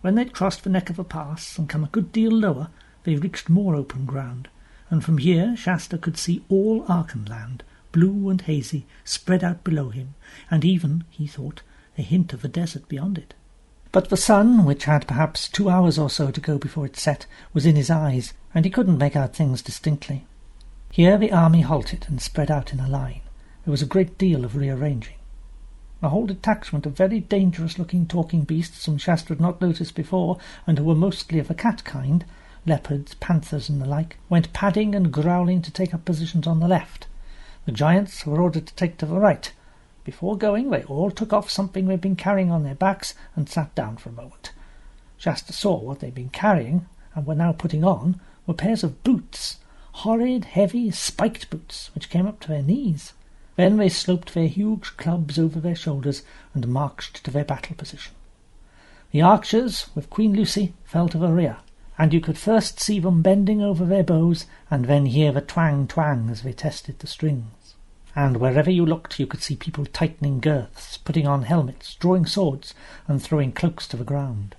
When they'd crossed the neck of the pass and come a good deal lower, they reached more open ground, and from here Shasta could see all Archenland, blue and hazy, spread out below him, and even, he thought, a hint of the desert beyond it. But the sun, which had perhaps 2 hours or so to go before it set, was in his eyes, and he couldn't make out things distinctly. Here the army halted and spread out in a line. There was a great deal of rearranging. A whole detachment of very dangerous-looking talking beasts whom Shasta had not noticed before, and who were mostly of a cat kind, leopards, panthers, and the like, went padding and growling to take up positions on the left. The giants were ordered to take to the right. Before going, they all took off something they'd been carrying on their backs and sat down for a moment. Shasta saw what they'd been carrying, and were now putting on, were pairs of boots, horrid, heavy, spiked boots, which came up to their knees. Then they sloped their huge clubs over their shoulders and marched to their battle position. The archers, with Queen Lucy, fell to the rear, and you could first see them bending over their bows, and then hear the twang-twang as they tested the strings. And wherever you looked you could see people tightening girths, putting on helmets, drawing swords, and throwing cloaks to the ground.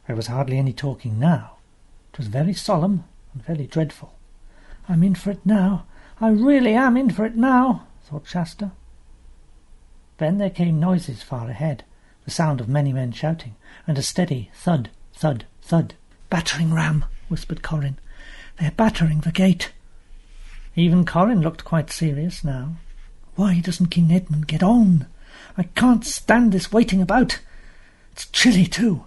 There was hardly any talking now. It was very solemn and very dreadful. "I'm in for it now. I really am in for it now," thought Shasta. Then there came noises far ahead, the sound of many men shouting, and a steady thud, thud, thud. "Battering ram," whispered Corin. "They're battering the gate." Even Corin looked quite serious now. "Why doesn't King Edmund get on? I can't stand this waiting about. It's chilly too."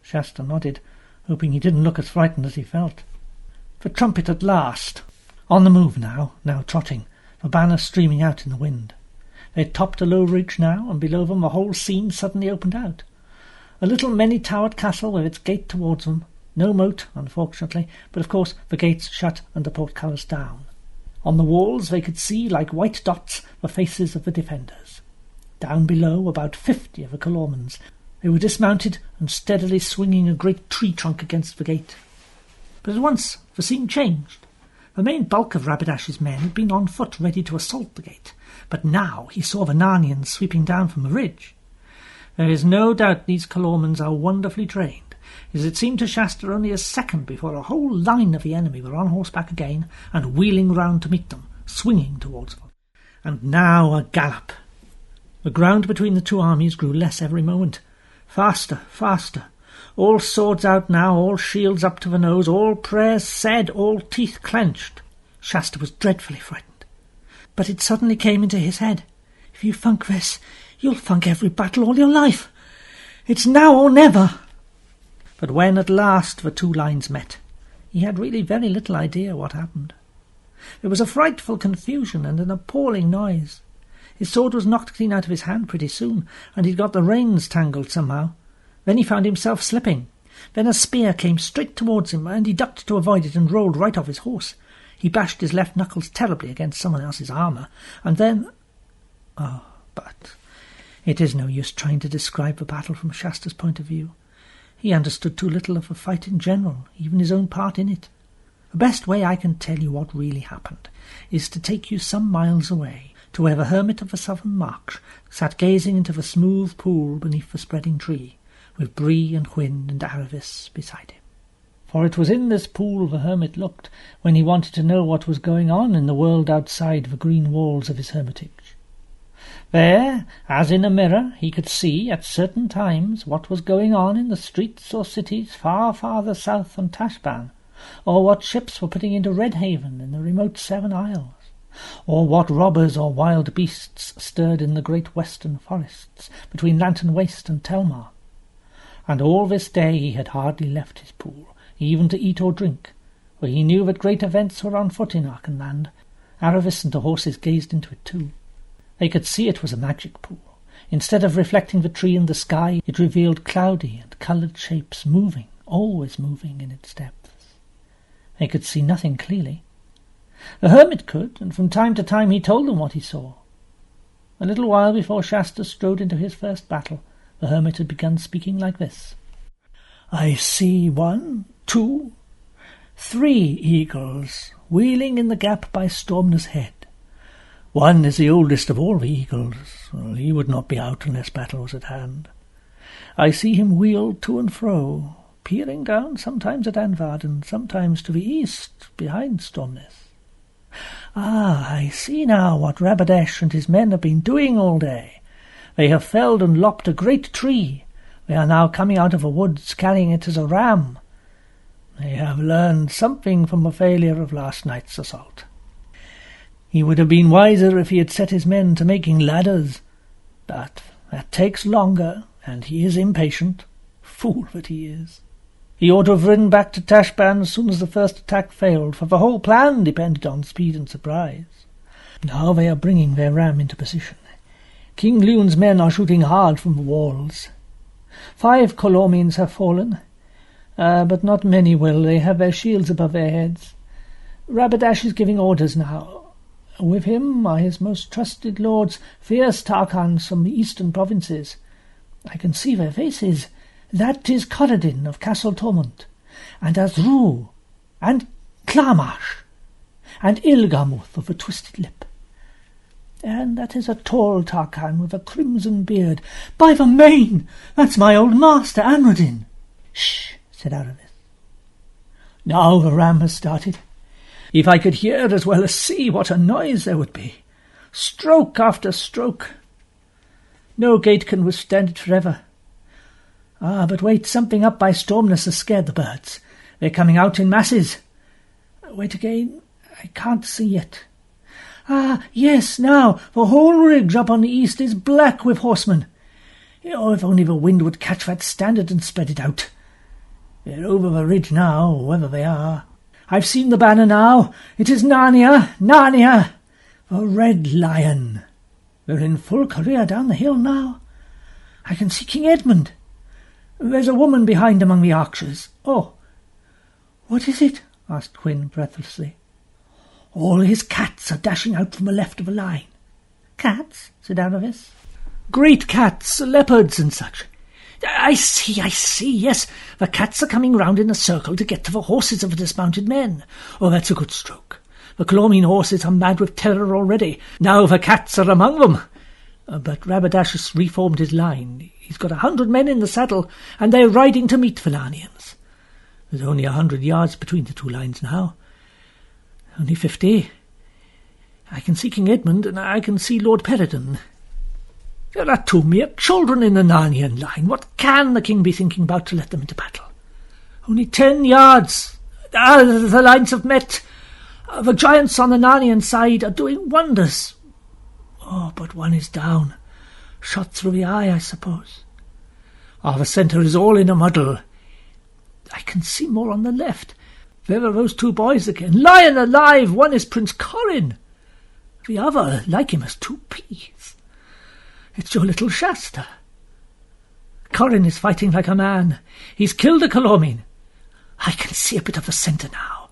Shasta nodded, hoping he didn't look as frightened as he felt. The trumpet at last. On the move now trotting, the banner streaming out in the wind. They had topped a low ridge now, and below them the whole scene suddenly opened out. A little many-towered castle with its gate towards them. No moat, unfortunately, but of course the gates shut and the portcullis down. On the walls they could see, like white dots, the faces of the defenders. Down below, about 50 of the Calormans. They were dismounted and steadily swinging a great tree trunk against the gate. But at once the scene changed. The main bulk of Rabadash's men had been on foot ready to assault the gate, but now he saw the Narnians sweeping down from the ridge. There is no doubt these Calormans are wonderfully trained, as it seemed to Shasta only a second before a whole line of the enemy were on horseback again and wheeling round to meet them, swinging towards them. And now a gallop. The ground between the two armies grew less every moment. Faster, faster. All swords out now, all shields up to the nose, all prayers said, all teeth clenched. Shasta was dreadfully frightened. But it suddenly came into his head. If you funk this, you'll funk every battle all your life. It's now or never. But when at last the two lines met, he had really very little idea what happened. There was a frightful confusion and an appalling noise. His sword was knocked clean out of his hand pretty soon, and he'd got the reins tangled somehow. Then he found himself slipping. Then a spear came straight towards him, and he ducked to avoid it and rolled right off his horse. He bashed his left knuckles terribly against someone else's armour, and then... but it is no use trying to describe the battle from Shasta's point of view. He understood too little of the fight in general, even his own part in it. The best way I can tell you what really happened is to take you some miles away, to where the hermit of the Southern March sat gazing into the smooth pool beneath the spreading tree, with Bree and Hwyn and Aravis beside him. For it was in this pool the hermit looked when he wanted to know what was going on in the world outside the green walls of his hermitage. There, as in a mirror, he could see at certain times what was going on in the streets or cities far farther south than Tashban, or what ships were putting into Redhaven in the remote Seven Isles, or what robbers or wild beasts stirred in the great western forests between Lantern Waste and Telmar. And all this day he had hardly left his pool, even to eat or drink, for he knew that great events were on foot in Archenland. Aravis and the horses gazed into it too. They could see it was a magic pool. Instead of reflecting the tree and the sky, it revealed cloudy and coloured shapes moving, always moving in its depths. They could see nothing clearly. The hermit could, and from time to time he told them what he saw. A little while before Shasta strode into his first battle, the hermit had begun speaking like this. "I see 1, 2, 3 eagles wheeling in the gap by Stormner's Head. One is the oldest of all the eagles. Well, he would not be out unless battle was at hand. I see him wheel to and fro, peering down sometimes at Anvarden, sometimes to the east, behind Stormness. I see now what Rabadash and his men have been doing all day. They have felled and lopped a great tree. They are now coming out of the woods, carrying it as a ram. They have learned something from the failure of last night's assault. He would have been wiser if he had set his men to making ladders, but that takes longer, and he is impatient. Fool that he is. He ought to have ridden back to Tashban as soon as the first attack failed, for the whole plan depended on speed and surprise. Now they are bringing their ram into position. King Lune's men are shooting hard from the walls. 5 Calormines have fallen, but not many will. They have their shields above their heads. Rabadash is giving orders now. With him are his most trusted lords, fierce Tarkans from the eastern provinces. I can see their faces. That is Corradin of Castle Tormund, and Azru, and Klamash, and Ilgarmuth of the Twisted Lip. And that is a tall Tarkan with a crimson beard. By the mane, that's my old master, Anradin. Shh, said Aravis. Now the ram has started. If I could hear as well as see, what a noise there would be. Stroke after stroke. No gate can withstand it forever. Ah, but wait, something up by Stormness has scared the birds. They're coming out in masses. Wait again, I can't see yet. Ah, yes, now, the whole ridge up on the east is black with horsemen. Oh, if only the wind would catch that standard and spread it out. They're over the ridge now, wherever they are. I've seen the banner now. It is Narnia, Narnia, the Red Lion. They're in full career down the hill now. I can see King Edmund. There's a woman behind among the archers. Oh, what is it? Asked Quinn breathlessly. All his cats are dashing out from the left of the line. Cats? Said Aravis. Great cats, leopards and such. I see, yes. The cats are coming round in a circle to get to the horses of the dismounted men. Oh, that's a good stroke. The Calormene horses are mad with terror already. Now the cats are among them. But Rabadash has reformed his line. He's got 100 men in the saddle, and they're riding to meet the Falanians. There's only 100 yards between the two lines now. Only 50. I can see King Edmund, and I can see Lord Peredon. There are 2 mere children in the Narnian line. What can the king be thinking about to let them into battle? Only 10 yards. The lines have met. The giants on the Narnian side are doing wonders. Oh, but one is down. Shot through the eye, I suppose. The centre is all in a muddle. I can see more on the left. There are those 2 boys again. Lion alive! One is Prince Corin. The other, like him, has 2 peas. It's your little Shasta. Corin is fighting like a man. He's killed a Calormene. I can see a bit of the centre now.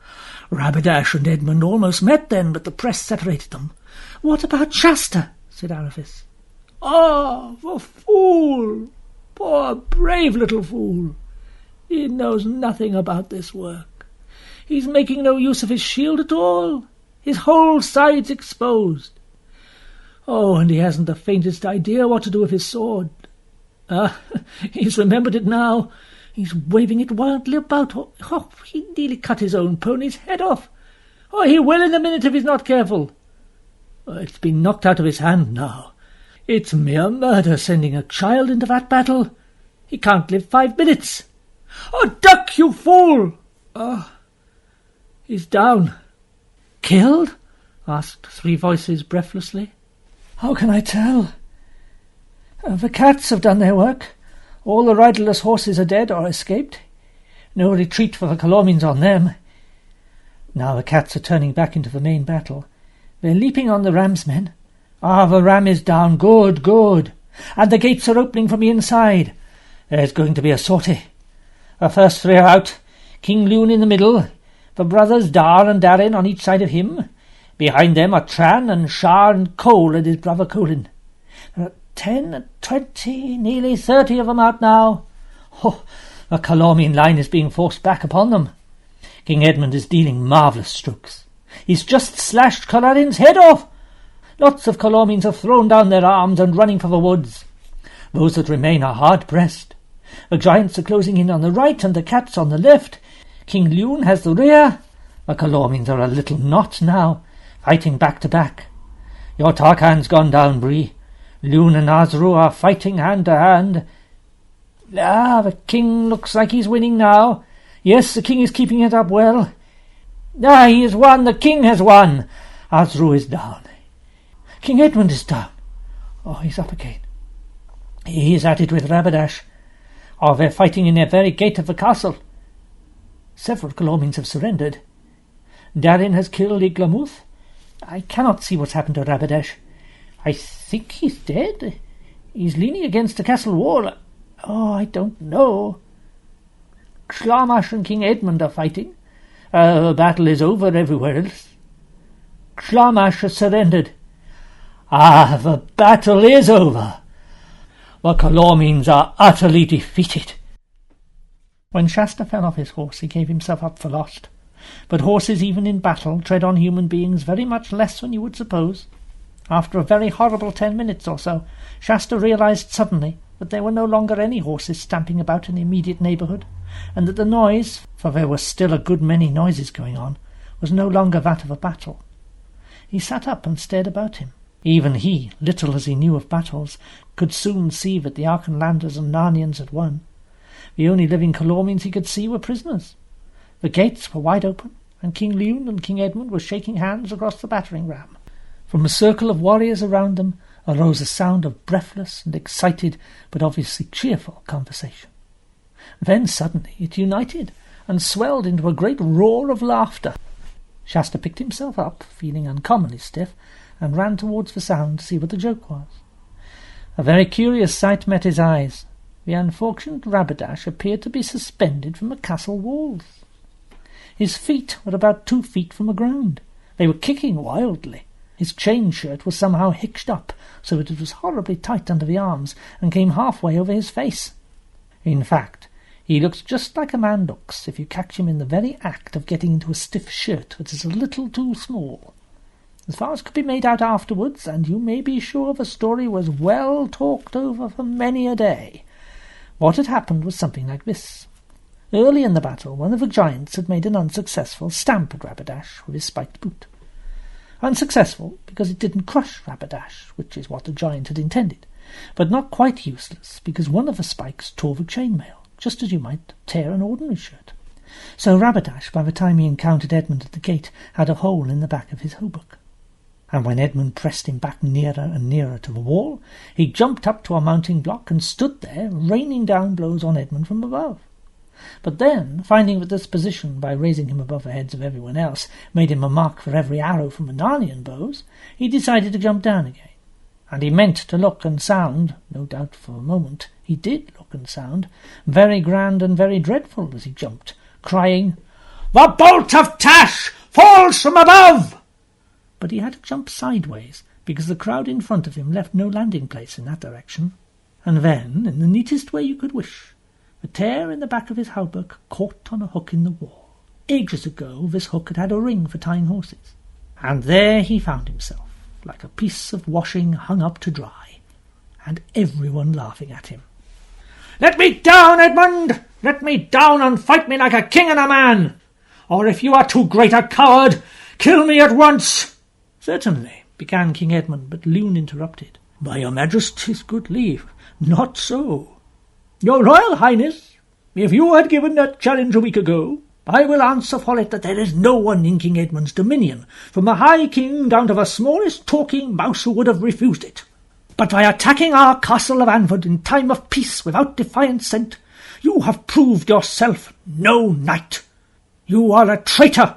Rabadash and Edmund almost met then, but the press separated them. What about Shasta? Said Aravis. Oh, the fool! Poor, brave little fool! He knows nothing about this work. He's making no use of his shield at all. His whole side's exposed. Oh, and he hasn't the faintest idea what to do with his sword. He's remembered it now. He's waving it wildly about. Oh, he nearly cut his own pony's head off. Oh, he will in a minute if he's not careful. It's been knocked out of his hand now. It's mere murder sending a child into that battle. He can't live 5 minutes. Oh, duck, you fool! He's down. Killed? Asked 3 voices breathlessly. How can I tell? The cats have done their work. All the riderless horses are dead or escaped. No retreat for the Calormenes on them. Now the cats are turning back into the main battle. They're leaping on the ram's men. The ram is down. Good, good. And the gates are opening from the inside. There's going to be a sortie. The first 3 are out. King Lune in the middle. The brothers Dar and Darin on each side of him. Behind them are Tran and Shar and Cole and his brother Colin. There are 10, 20, nearly 30 of them out now. Oh, the Calormene line is being forced back upon them. King Edmund is dealing marvellous strokes. He's just slashed Calarin's head off. Lots of Calormenes have thrown down their arms and running for the woods. Those that remain are hard-pressed. The giants are closing in on the right and the cats on the left. King Lune has the rear. The Calormenes are a little knot now, fighting back to back. Your Tarkhan's gone down, Bree. Lune and Azru are fighting hand to hand. The king looks like he's winning now. Yes, the king is keeping it up well. He has won. The king has won. Azru is down. King Edmund is down. He's up again. He is at it with Rabadash. They're fighting in the very gate of the castle. Several Calormenes have surrendered. Darin has killed Iglamuth. I cannot see what's happened to Rabadash. I think he's dead. He's leaning against the castle wall. I don't know. Shlamash and King Edmund are fighting. The battle is over everywhere else. Shlamash has surrendered. The battle is over. The Calormenes are utterly defeated. When Shasta fell off his horse, he gave himself up for lost. But horses, even in battle, tread on human beings very much less than you would suppose. After a very horrible 10 minutes or so, Shasta realized suddenly that there were no longer any horses stamping about in the immediate neighbourhood, and that the noise, for there were still a good many noises going on, was no longer that of a battle. He sat up and stared about him. Even he, little as he knew of battles, could soon see that the Archenlanders and Narnians had won. The only living Calormians he could see were prisoners. The gates were wide open, and King Lune and King Edmund were shaking hands across the battering ram. From a circle of warriors around them arose a sound of breathless and excited, but obviously cheerful conversation. Then suddenly it united and swelled into a great roar of laughter. Shasta picked himself up, feeling uncommonly stiff, and ran towards the sound to see what the joke was. A very curious sight met his eyes. The unfortunate Rabadash appeared to be suspended from the castle walls. His feet were about 2 feet from the ground. They were kicking wildly. His chain shirt was somehow hitched up, so that it was horribly tight under the arms, and came halfway over his face. In fact, he looked just like a man looks if you catch him in the very act of getting into a stiff shirt that is a little too small. As far as could be made out afterwards, and you may be sure the story was well talked over for many a day, what had happened was something like this. Early in the battle, one of the giants had made an unsuccessful stamp at Rabadash with his spiked boot. Unsuccessful because it didn't crush Rabadash, which is what the giant had intended, but not quite useless because one of the spikes tore the chainmail, just as you might tear an ordinary shirt. So Rabadash, by the time he encountered Edmund at the gate, had a hole in the back of his hauberk. And when Edmund pressed him back nearer and nearer to the wall, he jumped up to a mounting block and stood there, raining down blows on Edmund from above. But then, finding that this position, by raising him above the heads of everyone else, made him a mark for every arrow from the Narnian bows, he decided to jump down again. And he meant to look and sound, no doubt for a moment he did look and sound, very grand and very dreadful as he jumped, crying, "The bolt of Tash falls from above!" But he had to jump sideways, because the crowd in front of him left no landing place in that direction. And then, in the neatest way you could wish, the tear in the back of his hauberk caught on a hook in the wall. Ages ago this hook had had a ring for tying horses. And there he found himself, like a piece of washing hung up to dry, and everyone laughing at him. "Let me down, Edmund! Let me down and fight me like a king and a man! Or if you are too great a coward, kill me at once!" "Certainly," began King Edmund, but Lune interrupted. "By your Majesty's good leave, not so. Your Royal Highness, if you had given that challenge a week ago, I will answer for it that there is no one in King Edmund's dominion, from the High King down to the smallest talking mouse, who would have refused it. But by attacking our castle of Anford in time of peace without defiance sent, you have proved yourself no knight. You are a traitor,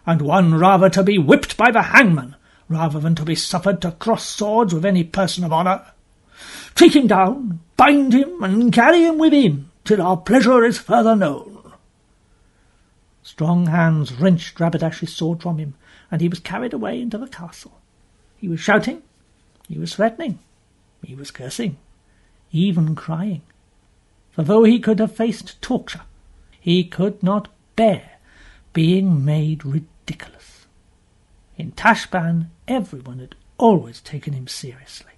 and one rather to be whipped by the hangman, rather than to be suffered to cross swords with any person of honour. Take him down, bind him, and carry him within, till our pleasure is further known." Strong hands wrenched Rabadash's sword from him, and he was carried away into the castle. He was shouting, he was threatening, he was cursing, even crying. For though he could have faced torture, he could not bear being made ridiculous. In Tashbaan, everyone had always taken him seriously.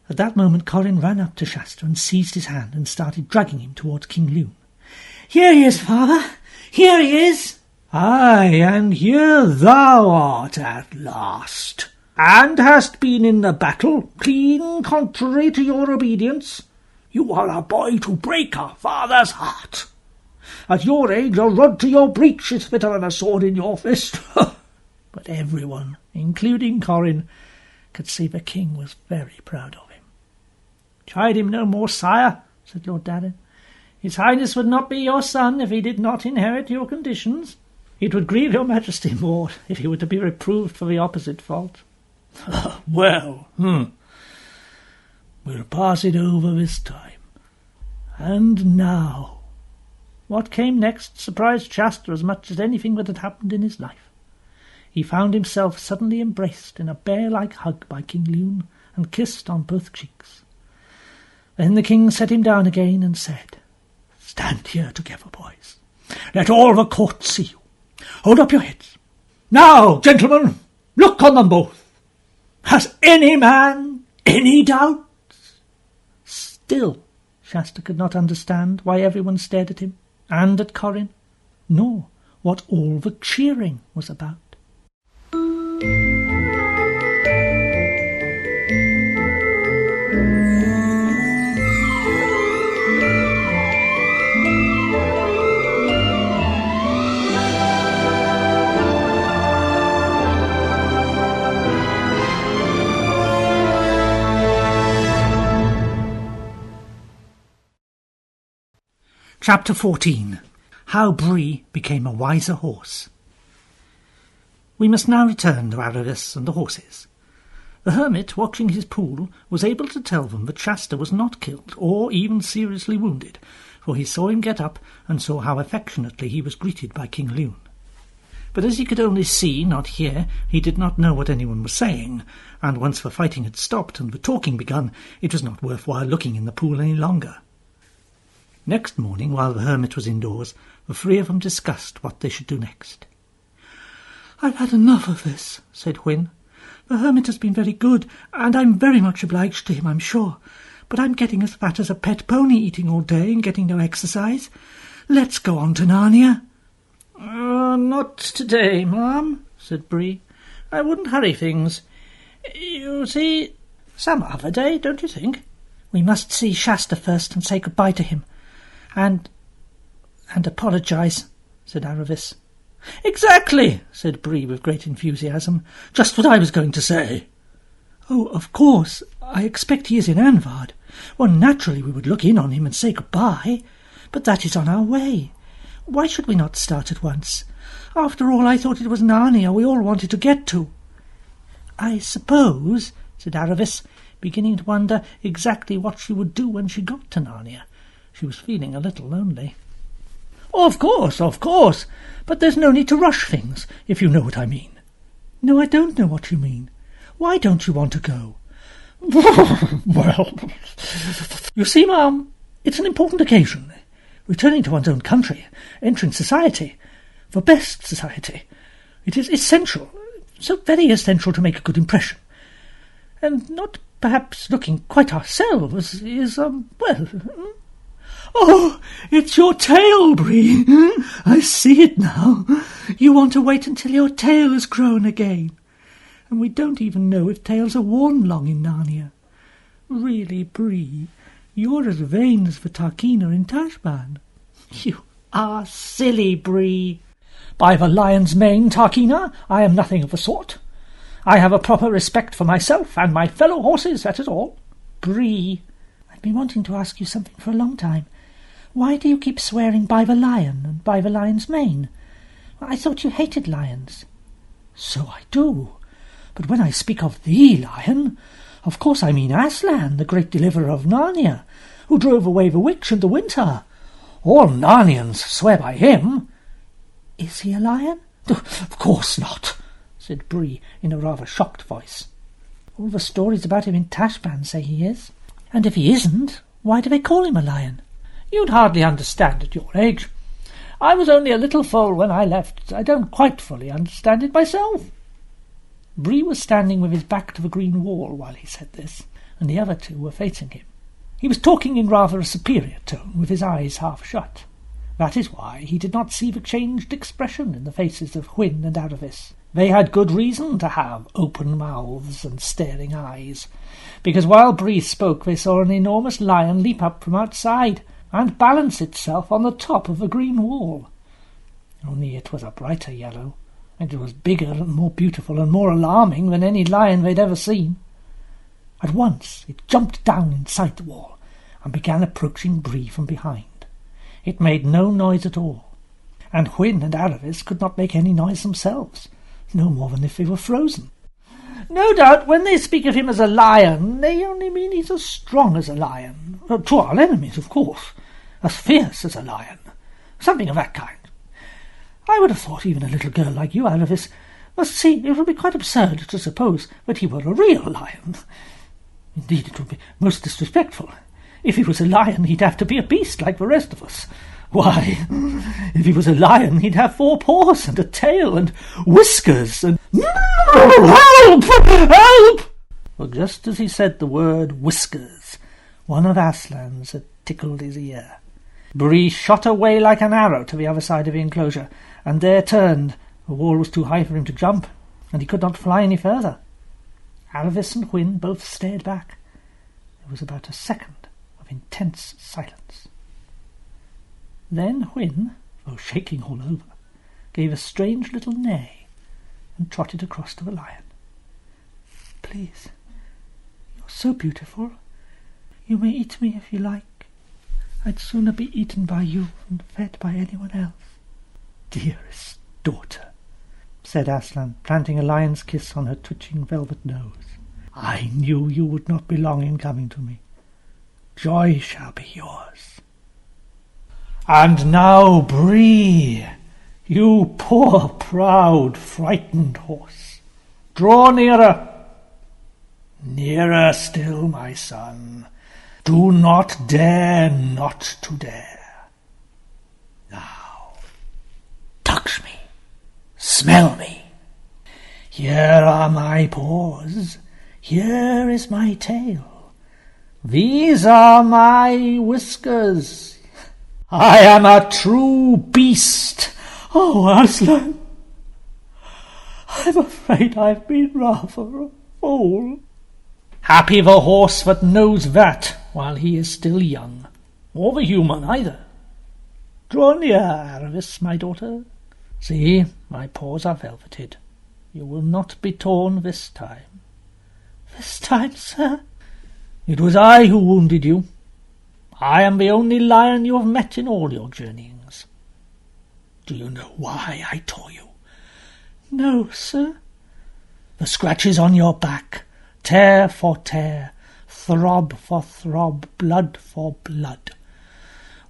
At that moment Corin ran up to Shasta and seized his hand and started dragging him towards King Lune. "Here he is, father! Here he is!" "Ay, and here thou art at last, and hast been in the battle, clean contrary to your obedience. You are a boy to break a father's heart. At your age a rod to your breech is fitter than a sword in your fist." But everyone, including Corin, could see the king was very proud of him. "Chide him no more, sire," said Lord Darren. "His Highness would not be your son if he did not inherit your conditions. It would grieve your Majesty more if he were to be reproved for the opposite fault." Well, we'll pass it over this time. And now..." What came next surprised Shasta as much as anything that had happened in his life. He found himself suddenly embraced in a bear-like hug by King Lune and kissed on both cheeks. Then the king set him down again and said, "Stand here together, boys. Let all the court see you. Hold up your heads. Now, gentlemen, look on them both. Has any man any doubts?" Still, Shasta could not understand why everyone stared at him, and at Corin, nor what all the cheering was about. Chapter 14. How Bree became a wiser horse. We must now return to Aravis and the horses. The hermit, watching his pool, was able to tell them that Shasta was not killed, or even seriously wounded, for he saw him get up and saw how affectionately he was greeted by King Lune. But as he could only see, not hear, he did not know what anyone was saying, and once the fighting had stopped and the talking begun, it was not worth while looking in the pool any longer. Next morning, while the hermit was indoors, the three of them discussed what they should do next. "I've had enough of this," said Hwin. "The hermit has been very good, and I'm very much obliged to him, I'm sure. But I'm getting as fat as a pet pony, eating all day and getting no exercise. Let's go on to Narnia." Not today, ma'am," said Bree. "I wouldn't hurry things. You see, some other day, don't you think?" "We must see Shasta first and say goodbye to him. And apologise," said Aravis. "Exactly," said Bree with great enthusiasm. "Just what I was going to say." "Oh, of course. I expect he is in Anvard. Well, naturally we would look in on him and say goodbye. But that is on our way. Why should we not start at once? After all, I thought it was Narnia we all wanted to get to." "I suppose," said Aravis, beginning to wonder exactly what she would do when she got to Narnia. She was feeling a little lonely. Of course. But there's no need to rush things, if you know what I mean." "No, I don't know what you mean. Why don't you want to go?" "Well, you see, ma'am, it's an important occasion. Returning to one's own country, entering society, the best society. It is essential, so very essential to make a good impression. And not perhaps looking quite ourselves is, Oh, it's your tail, Bree. I see it now. You want to wait until your tail has grown again. And we don't even know if tails are worn long in Narnia. Really, Bree, you're as vain as the Tarkina in Tashban." "You are silly, Bree." "By the lion's mane, Tarkina, I am nothing of the sort. I have a proper respect for myself and my fellow horses, that is all. Bree." "I've been wanting to ask you something for a long time. Why do you keep swearing by the lion and by the lion's mane? I thought you hated lions." "So I do. But when I speak of the lion, of course I mean Aslan, the great deliverer of Narnia, who drove away the witch in the winter. All Narnians swear by him." "Is he a lion?" "Of course not," said Bree in a rather shocked voice. "All the stories about him in Tashban say he is. And if he isn't, why do they call him a lion?" "You'd hardly understand at your age. I was only a little foal when I left. I don't quite fully understand it myself." Bree was standing with his back to the green wall while he said this, and the other two were facing him. He was talking in rather a superior tone, with his eyes half shut. That is why he did not see the changed expression in the faces of Hwin and Aravis. They had good reason to have open mouths and staring eyes, because while Bree spoke they saw an enormous lion leap up from outside and balance itself on the top of the green wall. Only it was a brighter yellow, and it was bigger and more beautiful and more alarming than any lion they'd ever seen. At once it jumped down inside the wall and began approaching Bree from behind. It made no noise at all, and Hwin and Aravis could not make any noise themselves, no more than if they were frozen. No doubt when they speak of him as a lion, they only mean he's as strong as a lion. To our enemies, of course. As fierce as a lion. Something of that kind. I would have thought even a little girl like you, Aravis, must see it would be quite absurd to suppose that he were a real lion. Indeed, it would be most disrespectful. If he was a lion, he'd have to be a beast like the rest of us. Why, if he was a lion, he'd have 4 paws and a tail and whiskers and... Help! Help! Well, just as he said the word whiskers, one of Aslan's had tickled his ear. Bree shot away like an arrow to the other side of the enclosure, and there turned. The wall was too high for him to jump, and he could not fly any further. Aravis and Hwin both stared back. There was about a second of intense silence. Then Hwin, though shaking all over, gave a strange little neigh and trotted across to the lion. "Please, you're so beautiful. You may eat me if you like. I'd sooner be eaten by you than fed by anyone else. Dearest daughter, said Aslan, planting a lion's kiss on her twitching velvet nose. I knew you would not be long in coming to me. Joy shall be yours. And now, Bree, you poor, proud, frightened horse, draw nearer. Nearer still, my son. Do not dare not to dare. Now, touch me, smell me. Here are my paws, here is my tail. These are my whiskers. I am a true beast. Oh, Aslan, I'm afraid I've been rather a fool. Happy the horse that knows that while he is still young, or the human either. Draw near, Aravis, my daughter. See, my paws are velveted. You will not be torn this time. This time, sir? It was I who wounded you. I am the only lion you have met in all your journeyings. Do you know why I tore you? No, sir. The scratches on your back, tear for tear, throb for throb, blood for blood,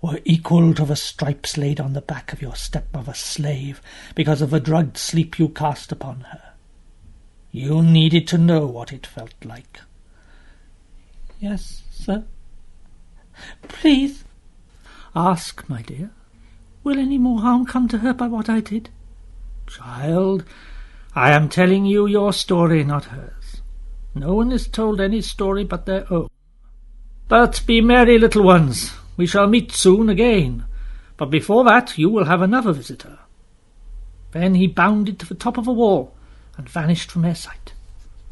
were equal to the stripes laid on the back of your stepmother's slave because of the drugged sleep you cast upon her. You needed to know what it felt like. Yes, sir. Please. Ask, my dear. Will any more harm come to her by what I did? Child, I am telling you your story, not hers. No one is told any story but their own. But be merry, little ones. We shall meet soon again. But before that you will have another visitor. Then he bounded to the top of a wall and vanished from their sight.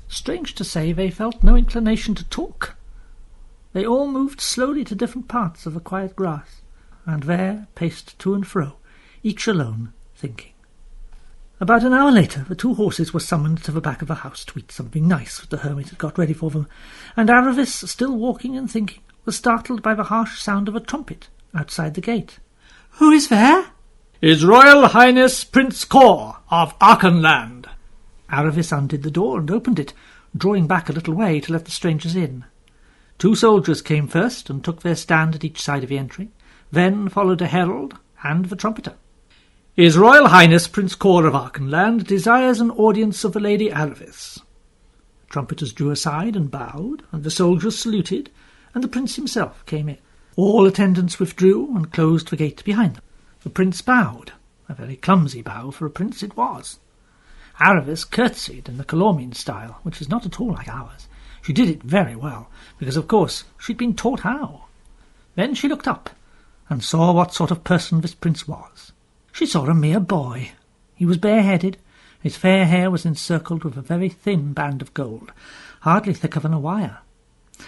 Strange to say, they felt no inclination to talk. They all moved slowly to different parts of the quiet grass, and there paced to and fro, each alone, thinking. About an hour later, the two horses were summoned to the back of the house to eat something nice that the hermit had got ready for them, and Aravis, still walking and thinking, was startled by the harsh sound of a trumpet outside the gate. "Who is there?" "His Royal Highness Prince Cor of Archenland." Aravis undid the door and opened it, drawing back a little way to let the strangers in. Two soldiers came first and took their stand at each side of the entry. Then followed a herald and the trumpeter. "His Royal Highness Prince Cor of Archenland desires an audience of the Lady Aravis." The trumpeters drew aside and bowed, and the soldiers saluted, and the prince himself came in. All attendants withdrew and closed the gate behind them. The prince bowed, a very clumsy bow for a prince it was. Aravis curtsied in the Calormene style, which is not at all like ours. She did it very well, because of course she'd been taught how. Then she looked up, and saw what sort of person this prince was. She saw a mere boy. He was bareheaded, his fair hair was encircled with a very thin band of gold, hardly thicker than a wire.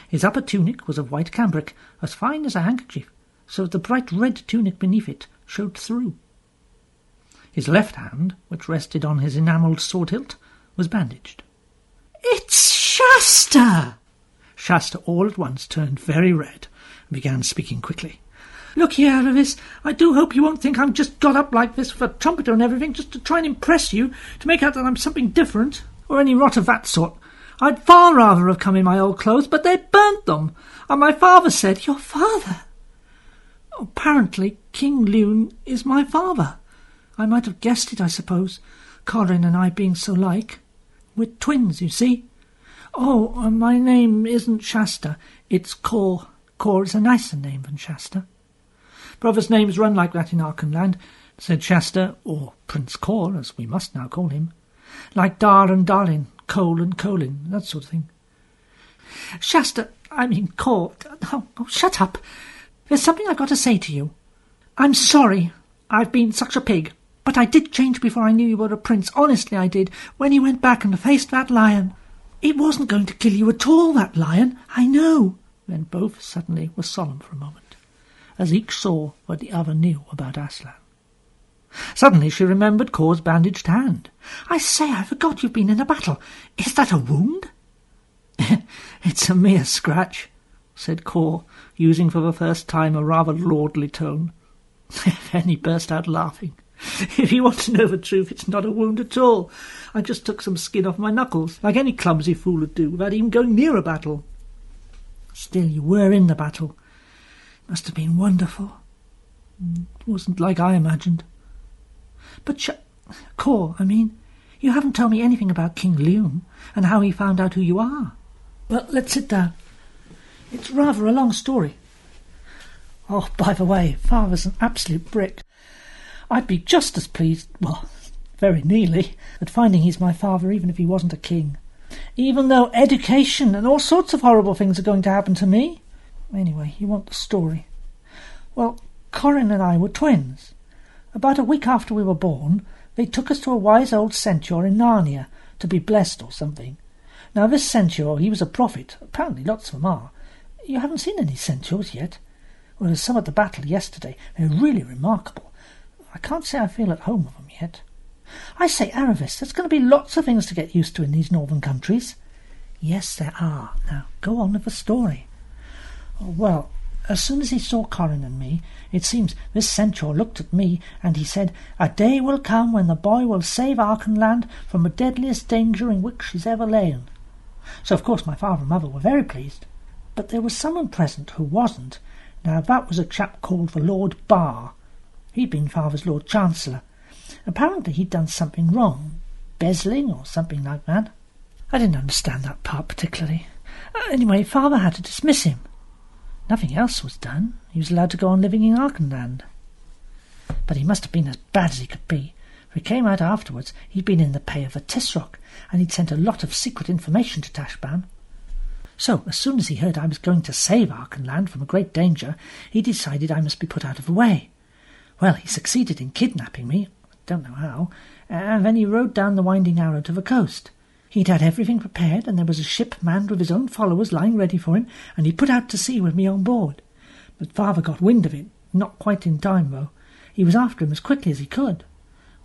His upper tunic was of white cambric, as fine as a handkerchief, so that the bright red tunic beneath it showed through. His left hand, which rested on his enamelled sword-hilt, was bandaged. "It's Shasta!" Shasta all at once turned very red and began speaking quickly. "Look here, Aravis, I do hope you won't think I'm just got up like this for a trumpeter and everything, just to try and impress you, to make out that I'm something different, or any rot of that sort. I'd far rather have come in my old clothes, but they burnt them, and my father said—" "Your father?" "Apparently King Lune is my father. I might have guessed it, I suppose, Corin and I being so like. We're twins, you see. Oh, my name isn't Shasta, it's Cor. Cor is a nicer name than Shasta." "Brothers' names run like that in Archenland," said Shasta, or Prince Cor, as we must now call him. "Like Dar and Darlin, Cole and Colin, that sort of thing." Cor. Oh, shut up. There's something I've got to say to you. I'm sorry I've been such a pig, but I did change before I knew you were a prince. Honestly, I did, when you went back and faced that lion. It wasn't going to kill you at all, that lion, I know." Then both suddenly were solemn for a moment, as each saw what the other knew about Aslan. Suddenly she remembered Cor's bandaged hand. "I say, I forgot you've been in a battle. Is that a wound?" "It's a mere scratch. said Cor, using for the first time a rather lordly tone. Then he burst out laughing. If you want to know the truth, it's not a wound at all. I just took some skin off my knuckles, like any clumsy fool would do, without even going near a battle. Still, you were in the battle. It must have been wonderful. It wasn't like I imagined. But Cor, you haven't told me anything about King Leum and how he found out who you are. Well, let's sit down. It's rather a long story. Oh, by the way, Father's an absolute brick. I'd be just as pleased, well, very nearly, at finding he's my father even if he wasn't a king. Even though education and all sorts of horrible things are going to happen to me. Anyway, you want the story. Well, Corin and I were twins. About a week after we were born, they took us to a wise old centaur in Narnia to be blessed or something. Now, this centaur, he was a prophet. Apparently lots of them are. You haven't seen any centaurs yet? Well, there's some at the battle yesterday. They're really remarkable. I can't say I feel at home with them yet. I say, Aravis, there's going to be lots of things to get used to in these northern countries. Yes, there are. Now, go on with the story. Well, as soon as he saw Corin and me, it seems this centaur looked at me and he said, "A day will come when the boy will save Archenland from the deadliest danger in which she's ever lain." So, of course, my father and mother were very pleased. But there was someone present who wasn't. Now, that was a chap called the Lord Barr. He'd been Father's Lord Chancellor. Apparently he'd done something wrong, bezzling or something like that. I didn't understand that part particularly. Anyway, Father had to dismiss him. Nothing else was done. He was allowed to go on living in Archenland. But he must have been as bad as he could be, for it came out afterwards he'd been in the pay of the Tisroc, and he'd sent a lot of secret information to Tashbaan. So, as soon as he heard I was going to save Archenland from a great danger, he decided I must be put out of the way. Well, he succeeded in kidnapping me, I don't know how, and then he rowed down the Winding Arrow to the coast. He'd had everything prepared, and there was a ship manned with his own followers lying ready for him, and he put out to sea with me on board. But Father got wind of it, not quite in time, though. He was after him as quickly as he could.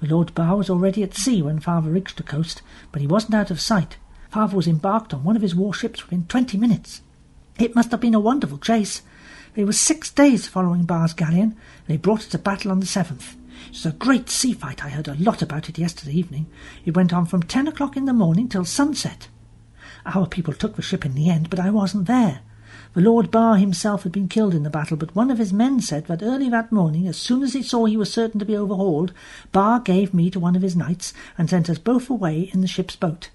The Lord Barr was already at sea when Father reached the coast, but he wasn't out of sight. Father was embarked on one of his warships within 20 minutes. It must have been a wonderful chase. They were 6 days following Barr's galleon. They brought it to battle on the 7th. It was a great sea fight. I heard a lot about it yesterday evening. It went on from 10 o'clock in the morning till sunset. Our people took the ship in the end, but I wasn't there. The Lord Barr himself had been killed in the battle, but one of his men said that early that morning, as soon as he saw he was certain to be overhauled, Barr gave me to one of his knights and sent us both away in the ship's boat.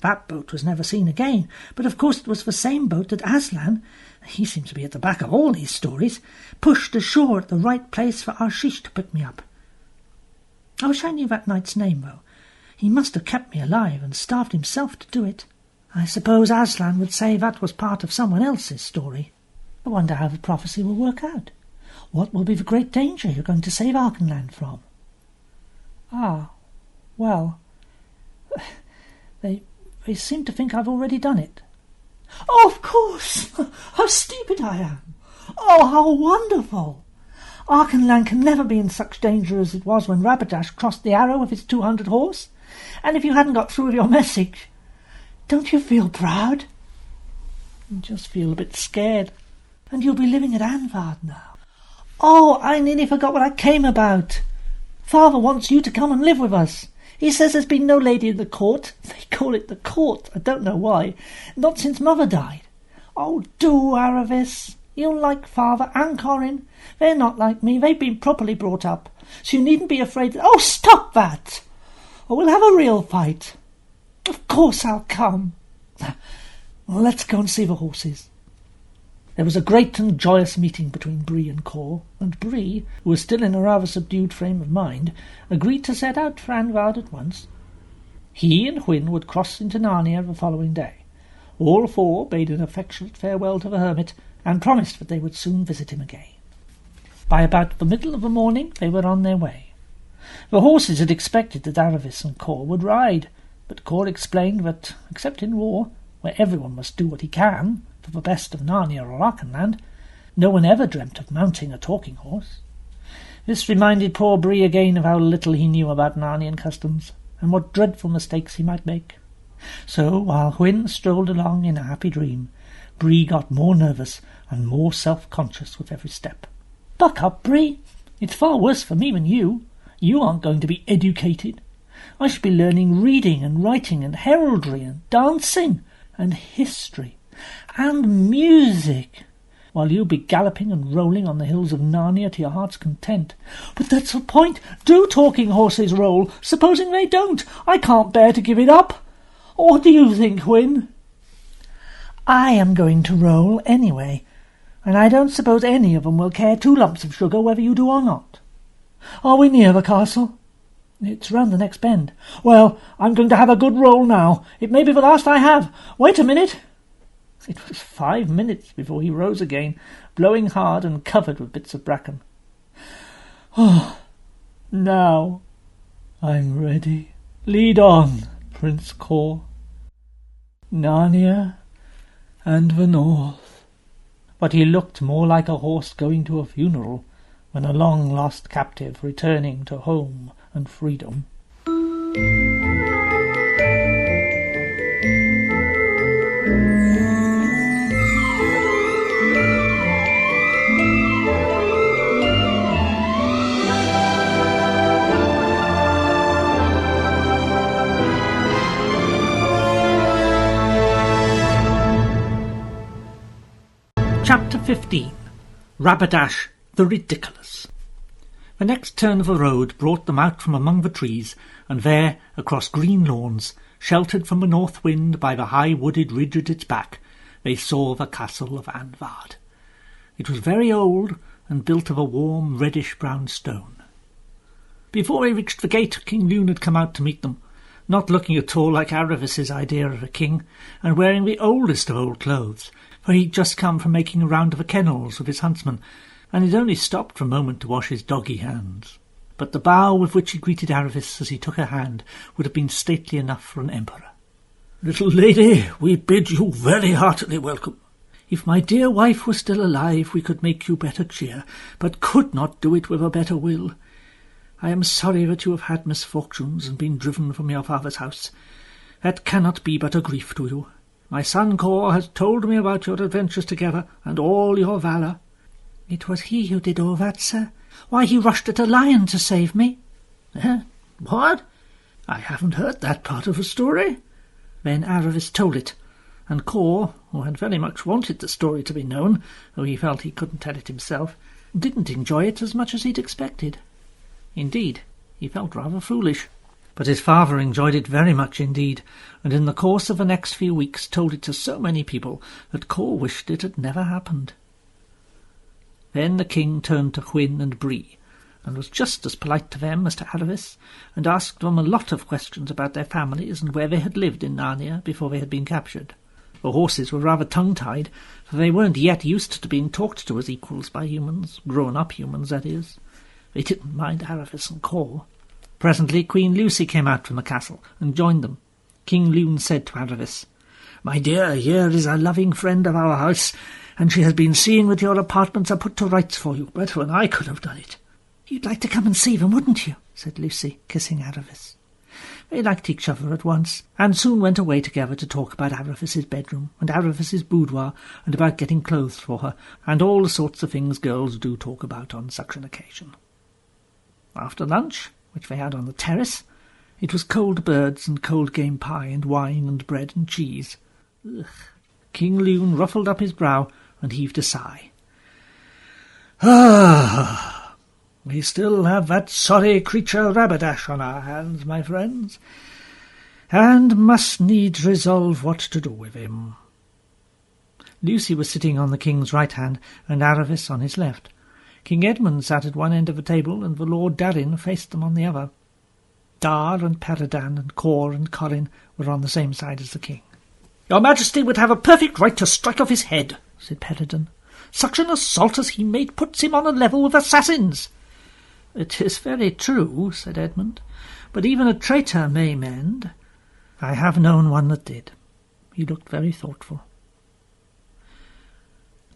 That boat was never seen again, but of course it was the same boat that Aslan, he seems to be at the back of all these stories, pushed ashore at the right place for Arshish to pick me up. I wish I knew that knight's name, though. He must have kept me alive and starved himself to do it. I suppose Aslan would say that was part of someone else's story. I wonder how the prophecy will work out. What will be the great danger you're going to save Archenland from? Well, They seem to think I've already done it. Oh, of course! How stupid I am! Oh, how wonderful! Archenland can never be in such danger as it was when Rabadash crossed the Arrow with his 200 horse. And if you hadn't got through with your message, don't you feel proud? I just feel a bit scared. And you'll be living at Anvard now. Oh, I nearly forgot what I came about. Father wants you to come and live with us. He says there's been no lady in the court. They call it the court. I don't know why. Not since Mother died. Oh, do, Aravis. You'll like Father and Corin. They're not like me. They've been properly brought up. So you needn't be afraid. Oh, stop that! Or we'll have a real fight. Of course I'll come. Well, let's go and see the horses. There was a great and joyous meeting between Bree and Cor, and Bree, who was still in a rather subdued frame of mind, agreed to set out for Anvard at once. He and Hwin would cross into Narnia the following day. All four bade an affectionate farewell to the hermit, and promised that they would soon visit him again. By about the middle of the morning they were on their way. The horses had expected that Aravis and Cor would ride, but Cor explained that, except in war, where everyone must do what he can for the best of Narnia or Archenland, no one ever dreamt of mounting a talking horse. This reminded poor Bree again of how little he knew about Narnian customs, and what dreadful mistakes he might make. So, while Hwin strolled along in a happy dream, Bree got more nervous and more self-conscious with every step. "Buck up, Bree. It's far worse for me than you. You aren't going to be educated. I should be learning reading and writing and heraldry and dancing and history and music, while you'll be galloping and rolling on the hills of Narnia to your heart's content." "But that's the point. Do talking horses roll? Supposing they don't? I can't bear to give it up. What do you think, Hwin?" "I am going to roll anyway, and I don't suppose any of them will care 2 lumps of sugar whether you do or not." "Are we near the castle?" "It's round the next bend." "Well, I'm going to have a good roll now. It may be the last I have. Wait a minute." It was 5 minutes before he rose again, blowing hard and covered with bits of bracken. "Oh, now I'm ready. Lead on, Prince Kor. Narnia and the North." But he looked more like a horse going to a funeral than a long-lost captive returning to home and freedom. Chapter 15. Rabadash the Ridiculous. The next turn of the road brought them out from among the trees, and there, across green lawns, sheltered from the north wind by the high wooded ridge at its back, they saw the castle of Anvard. It was very old, and built of a warm reddish-brown stone. Before they reached the gate, King Lune had come out to meet them, not looking at all like Aravis's idea of a king, and wearing the oldest of old clothes, for he'd just come from making a round of the kennels with his huntsmen, and he'd only stopped for a moment to wash his doggy hands. But the bow with which he greeted Aravis as he took her hand would have been stately enough for an emperor. "Little lady, we bid you very heartily welcome. If my dear wife were still alive, we could make you better cheer, but could not do it with a better will. I am sorry that you have had misfortunes and been driven from your father's house. That cannot be but a grief to you. My son Kor has told me about your adventures together and all your valour." "It was he who did all that, sir. Why, he rushed at a lion to save me." What? I haven't heard that part of the story." Then Aravis told it, and Kor, who had very much wanted the story to be known, though he felt he couldn't tell it himself, didn't enjoy it as much as he'd expected. Indeed, he felt rather foolish. But his father enjoyed it very much indeed, and in the course of the next few weeks told it to so many people that Kor wished it had never happened. Then the king turned to Hwin and Bree, and was just as polite to them as to Aravis, and asked them a lot of questions about their families and where they had lived in Narnia before they had been captured. The horses were rather tongue-tied, for they weren't yet used to being talked to as equals by humans, grown-up humans, that is. They didn't mind Aravis and Kor. Presently Queen Lucy came out from the castle and joined them. King Lune said to Aravis, "My dear, here is a loving friend of our house, and she has been seeing that your apartments are put to rights for you, better than I could have done it." "You'd like to come and see them, wouldn't you?" said Lucy, kissing Aravis. They liked each other at once, and soon went away together to talk about Aravis's bedroom and Aravis's boudoir, and about getting clothes for her, and all the sorts of things girls do talk about on such an occasion. After lunch, which they had on the terrace, it was cold birds and cold game pie and wine and bread and cheese. Ugh. King Lune ruffled up his brow and heaved a sigh. We still have that sorry creature Rabadash on our hands, my friends, and must needs resolve what to do with him." Lucy was sitting on the king's right hand and Aravis on his left. King Edmund sat at one end of the table, and the Lord Darin faced them on the other. Dar and Peredan and Kor and Corin were on the same side as the king. "Your Majesty would have a perfect right to strike off his head," said Peredan. "Such an assault as he made puts him on a level with assassins." "It is very true," said Edmund, "but even a traitor may mend. I have known one that did." He looked very thoughtful.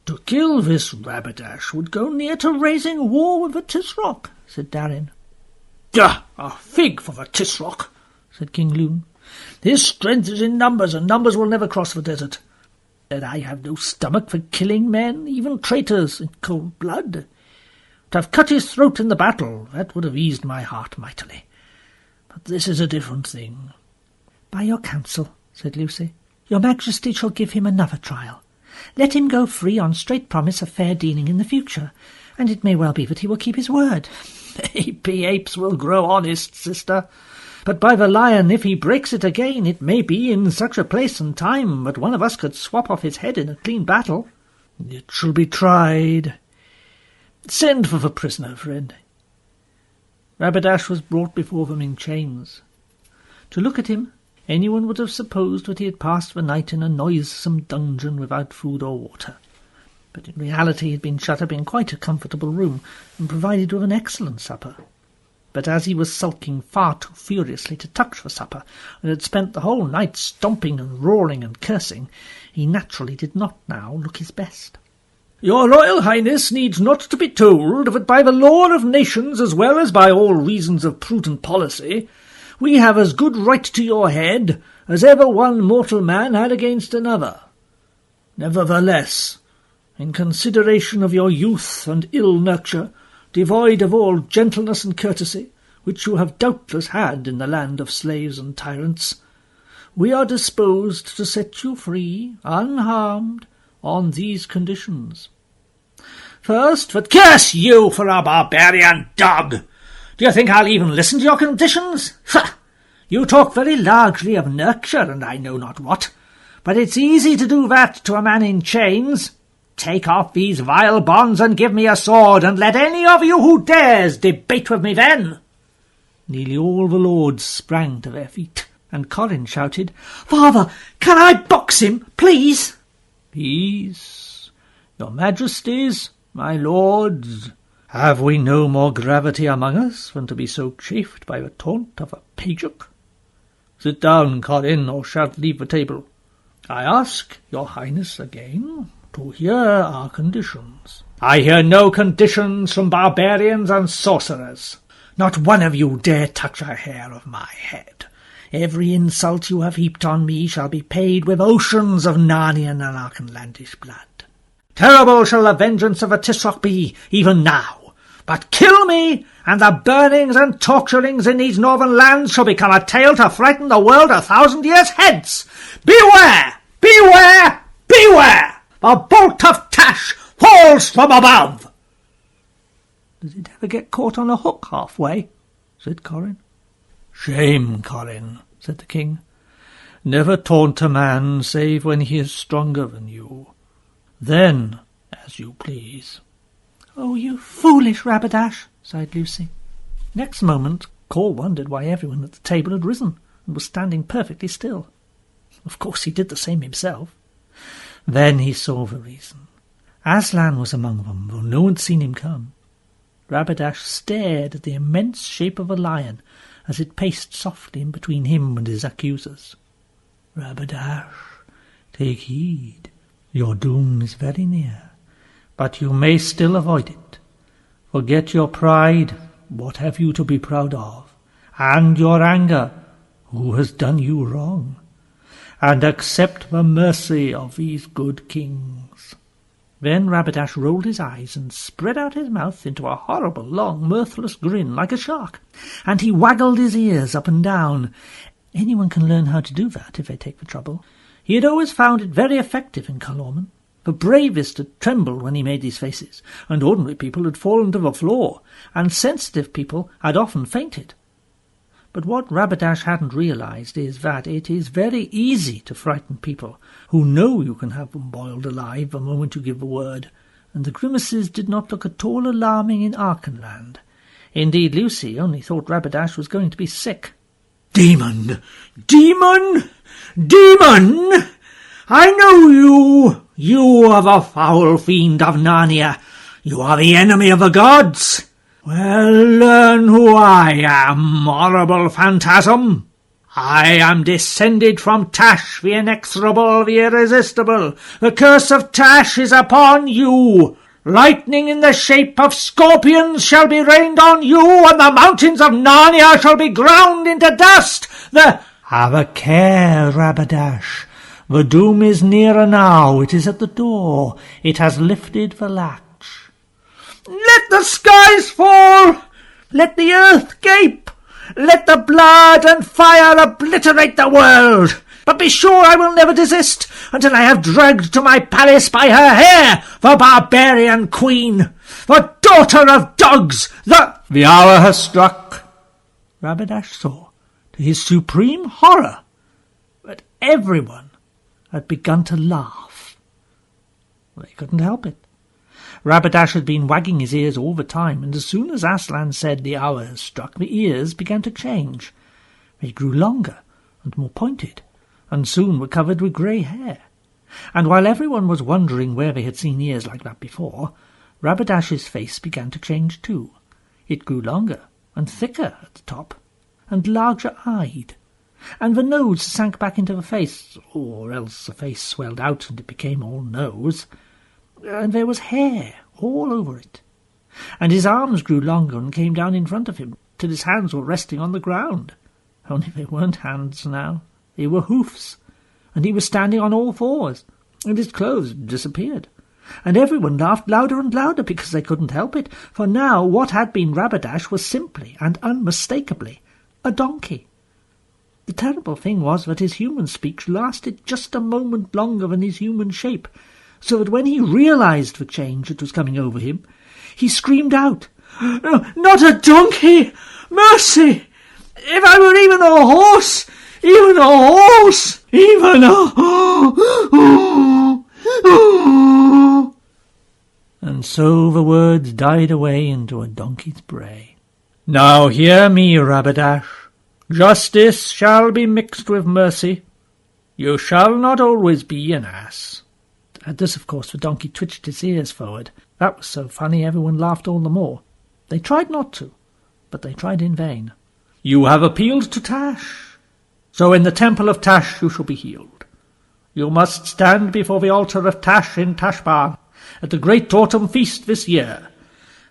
"To kill this Rabadash would go near to raising war with the Tisroc," said Darin. "A fig for the Tisroc," said King Lune. "His strength is in numbers, and numbers will never cross the desert. that I have no stomach for killing men, even traitors, in cold blood. To have cut his throat in the battle, that would have eased my heart mightily. But this is a different thing." "By your counsel," said Lucy, "your Majesty shall give him another trial. Let him go free on straight promise of fair dealing in the future, and it may well be that he will keep his word." "Maybe apes will grow honest, sister. But by the lion, if he breaks it again, it may be in such a place and time that one of us could swap off his head in a clean battle." "It shall be tried. Send for the prisoner, friend." Rabadash was brought before them in chains. To look at him, anyone would have supposed that he had passed the night in a noisome dungeon without food or water. But in reality he had been shut up in quite a comfortable room, and provided with an excellent supper. But as he was sulking far too furiously to touch for supper, and had spent the whole night stomping and roaring and cursing, he naturally did not now look his best. "Your Royal Highness needs not to be told that by the law of nations, as well as by all reasons of prudent policy, we have as good right to your head as ever one mortal man had against another. Nevertheless, in consideration of your youth and ill nurture, devoid of all gentleness and courtesy, which you have doubtless had in the land of slaves and tyrants, we are disposed to set you free, unharmed, on these conditions. First, that—" "Curse you for a barbarian dog! Do you think I'll even listen to your conditions? Ha! You talk very largely of nurture and I know not what, but it's easy to do that to a man in chains. Take off these vile bonds and give me a sword, and let any of you who dares debate with me then." Nearly all the lords sprang to their feet, and Corin shouted, "Father, can I box him, please?" "Peace, your Majesties, my lords. Have we no more gravity among us than to be so chafed by the taunt of a pageant? Sit down, Corin, or shalt leave the table. I ask your Highness again to hear our conditions." "I hear no conditions from barbarians and sorcerers. Not one of you dare touch a hair of my head. Every insult you have heaped on me shall be paid with oceans of Narnian and Archenlandish blood. Terrible shall the vengeance of the Tisroc be, even now. But kill me, and the burnings and torturings in these northern lands shall become a tale to frighten the world 1,000 years hence. Beware! Beware! Beware! The bolt of Tash falls from above!" "Does it ever get caught on a hook halfway?" said Corin. "Shame, Corin," said the king. "Never taunt a man save when he is stronger than you. Then, as you please." "Oh, you foolish Rabadash," sighed Lucy. Next moment, Cor wondered why everyone at the table had risen and was standing perfectly still. Of course he did the same himself. Then he saw the reason. Aslan was among them, though no one had seen him come. Rabadash stared at the immense shape of a lion as it paced softly in between him and his accusers. "Rabadash, take heed. Your doom is very near, but you may still avoid it. Forget your pride, what have you to be proud of, and your anger, who has done you wrong, and accept the mercy of these good kings." Then Rabadash rolled his eyes and spread out his mouth into a horrible, long, mirthless grin like a shark, and he waggled his ears up and down. Anyone can learn how to do that if they take the trouble. He had always found it very effective in Calormen. The bravest had trembled when he made these faces, and ordinary people had fallen to the floor, and sensitive people had often fainted. But what Rabadash hadn't realized is that it is very easy to frighten people who know you can have them boiled alive the moment you give the word, and the grimaces did not look at all alarming in Archenland. Indeed, Lucy only thought Rabadash was going to be sick. "Demon! Demon! Demon! I know you! You are the foul fiend of Narnia! You are the enemy of the gods! Well, learn who I am, horrible phantasm! I am descended from Tash, the inexorable, the irresistible. The curse of Tash is upon you. Lightning in the shape of scorpions shall be rained on you, and the mountains of Narnia shall be ground into dust. Have a care, Rabadash. The doom is nearer now, it is at the door, it has lifted the latch. Let the skies fall! Let the earth gape! Let the blood and fire obliterate the world! But be sure I will never desist until I have dragged to my palace by her hair the barbarian queen, the daughter of dogs, The hour has struck. Rabadash saw, to his supreme horror, that everyone had begun to laugh. They couldn't help it. Rabadash had been wagging his ears all the time, and as soon as Aslan said the hour has struck, the ears began to change. They grew longer and more pointed, and soon were covered with grey hair. And while everyone was wondering where they had seen ears like that before, Rabadash's face began to change too. It grew longer and thicker at the top, and larger-eyed, and the nose sank back into the face, or else the face swelled out and it became all nose, and there was hair all over it. And his arms grew longer and came down in front of him, till his hands were resting on the ground. Only they weren't hands now, they were hoofs, and he was standing on all fours, and his clothes had disappeared. And everyone laughed louder and louder because they couldn't help it, for now what had been Rabadash was simply and unmistakably a donkey. The terrible thing was that his human speech lasted just a moment longer than his human shape, so that when he realized the change that was coming over him, he screamed out, "No, not a donkey! Mercy! If I were even a horse! Even a horse! Even a... And so the words died away into a donkey's bray. Now hear me, Rabadash. Justice shall be mixed with mercy. You shall not always be an ass. At this, of course, the donkey twitched his ears forward. That was so funny everyone laughed all the more. They tried not to, but they tried in vain. You have appealed to Tash, so in the temple of Tash you shall be healed. You must stand before the altar of Tash in Tashbaan at the great autumn feast this year,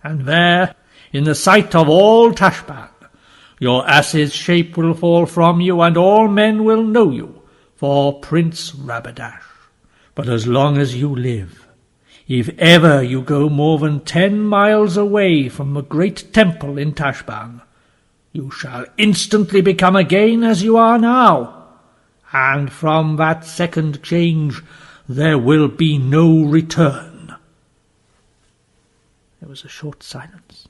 and there, in the sight of all Tashbaan, your ass's shape will fall from you, and all men will know you for Prince Rabadash. But as long as you live, if ever you go more than 10 miles away from the great temple in Tashbaan, you shall instantly become again as you are now, and from that second change there will be no return." There was a short silence.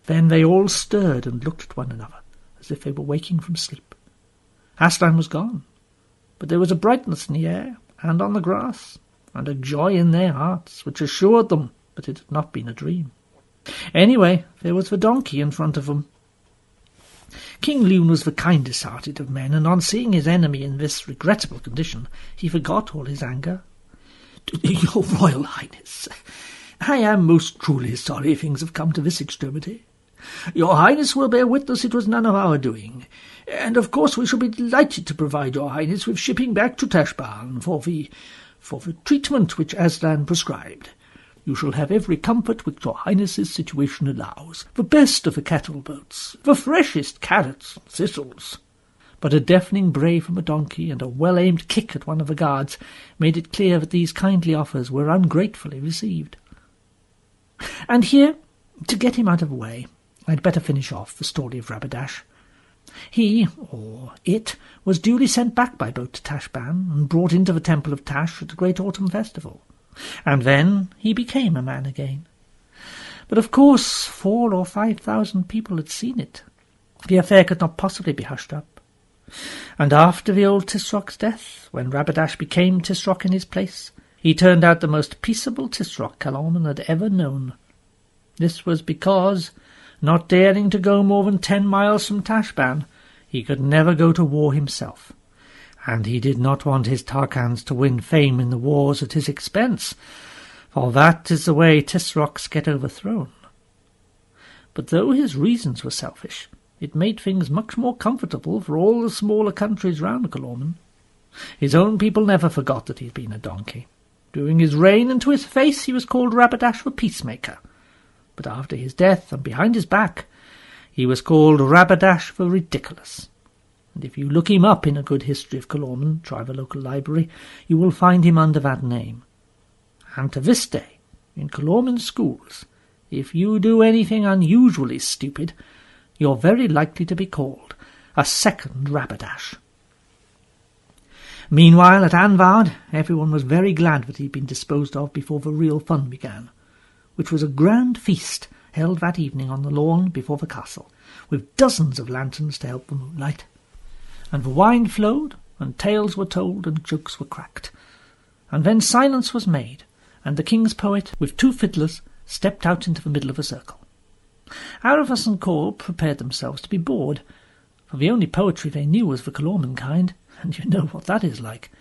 Then they all stirred and looked at one another, as if they were waking from sleep. Aslan was gone, but there was a brightness in the air and on the grass, and a joy in their hearts which assured them that it had not been a dream. Anyway, there was the donkey in front of them. King Lune was the kindest-hearted of men, and on seeing his enemy in this regrettable condition, he forgot all his anger. "Your Royal Highness, I am most truly sorry things have come to this extremity. Your Highness will bear witness it was none of our doing, and of course we shall be delighted to provide your Highness with shipping back to Tashbaan for the treatment which Aslan prescribed. You shall have every comfort which your Highness's situation allows, the best of the cattle boats, the freshest carrots and thistles." But a deafening bray from a donkey and a well-aimed kick at one of the guards made it clear that these kindly offers were ungratefully received. And here, to get him out of the way, I'd better finish off the story of Rabadash. He, or it, was duly sent back by boat to Tashbaan and brought into the temple of Tash at the great autumn festival. And then he became a man again. But of course 4,000 or 5,000 people had seen it. The affair could not possibly be hushed up. And after the old Tisroc's death, when Rabadash became Tisroc in his place, he turned out the most peaceable Tisroc Calormen had ever known. This was because, not daring to go more than 10 miles from Tashbaan, he could never go to war himself, and he did not want his Tarkans to win fame in the wars at his expense, for that is the way Tisrocs get overthrown. But though his reasons were selfish, it made things much more comfortable for all the smaller countries round Calormen. His own people never forgot that he had been a donkey. During his reign, and to his face, he was called Rabadash the Peacemaker. But after his death, and behind his back, he was called Rabadash the Ridiculous. and if you look him up in a good history of Calormen, try the local library, you will find him under that name. And to this day, in Calormen schools, if you do anything unusually stupid, you're very likely to be called a second Rabadash. Meanwhile, at Anvard, everyone was very glad that he'd been disposed of before the real fun began, which was a grand feast held that evening on the lawn before the castle, with dozens of lanterns to help the moonlight. And the wine flowed, and tales were told, and jokes were cracked. And then silence was made, and the king's poet, with 2 fiddlers, stepped out into the middle of the circle. Arivas and Kor prepared themselves to be bored, for the only poetry they knew was the Calormen kind, and you know what that is like.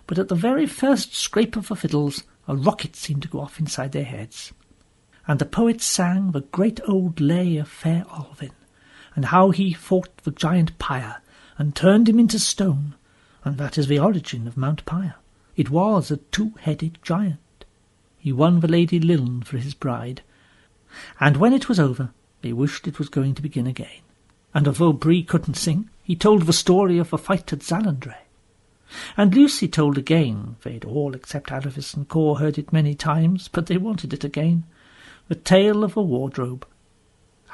But at the very first scrape of the fiddles, a rocket seemed to go off inside their heads, and the poets sang the great old lay of fair Alvin, and how he fought the giant Pyre, and turned him into stone, and that is the origin of Mount Pyre. It was a 2-headed giant. He won the Lady Liln for his bride, and when it was over, they wished it was going to begin again. And although Bree couldn't sing, he told the story of the fight at Zalandre. And Lucy told again, they'd all except Arivas and Kor heard it many times, but they wanted it again, the tale of the wardrobe.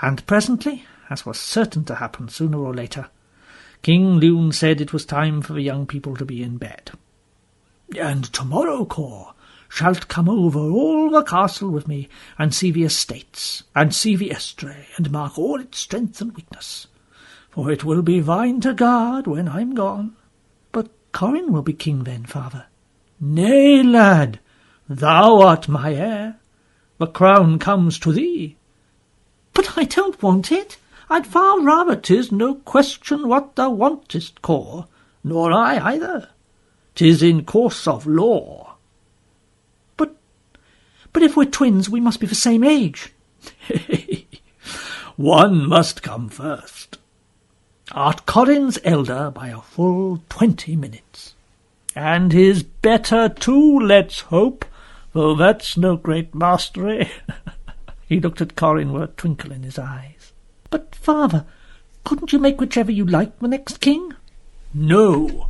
And presently, as was certain to happen sooner or later, King Lune said it was time for the young people to be in bed. "And tomorrow, Kor, shalt come over all the castle with me, and see the estates, and see the estray, and mark all its strength and weakness, for it will be thine to guard when I'm gone." "But Corin will be king then, father." "Nay, lad, thou art my heir. The crown comes to thee." "But I don't want it. I'd far rather." "'Tis no question what thou wantest, Kor, nor I either. 'Tis in course of law." But if we're twins, we must be the same age." "One must come first. Art Corin's elder by a full 20 minutes. And his better too, let's hope, though that's no great mastery." He looked at Corin with a twinkle in his eyes. "But, father, couldn't you make whichever you like the next king?" "No.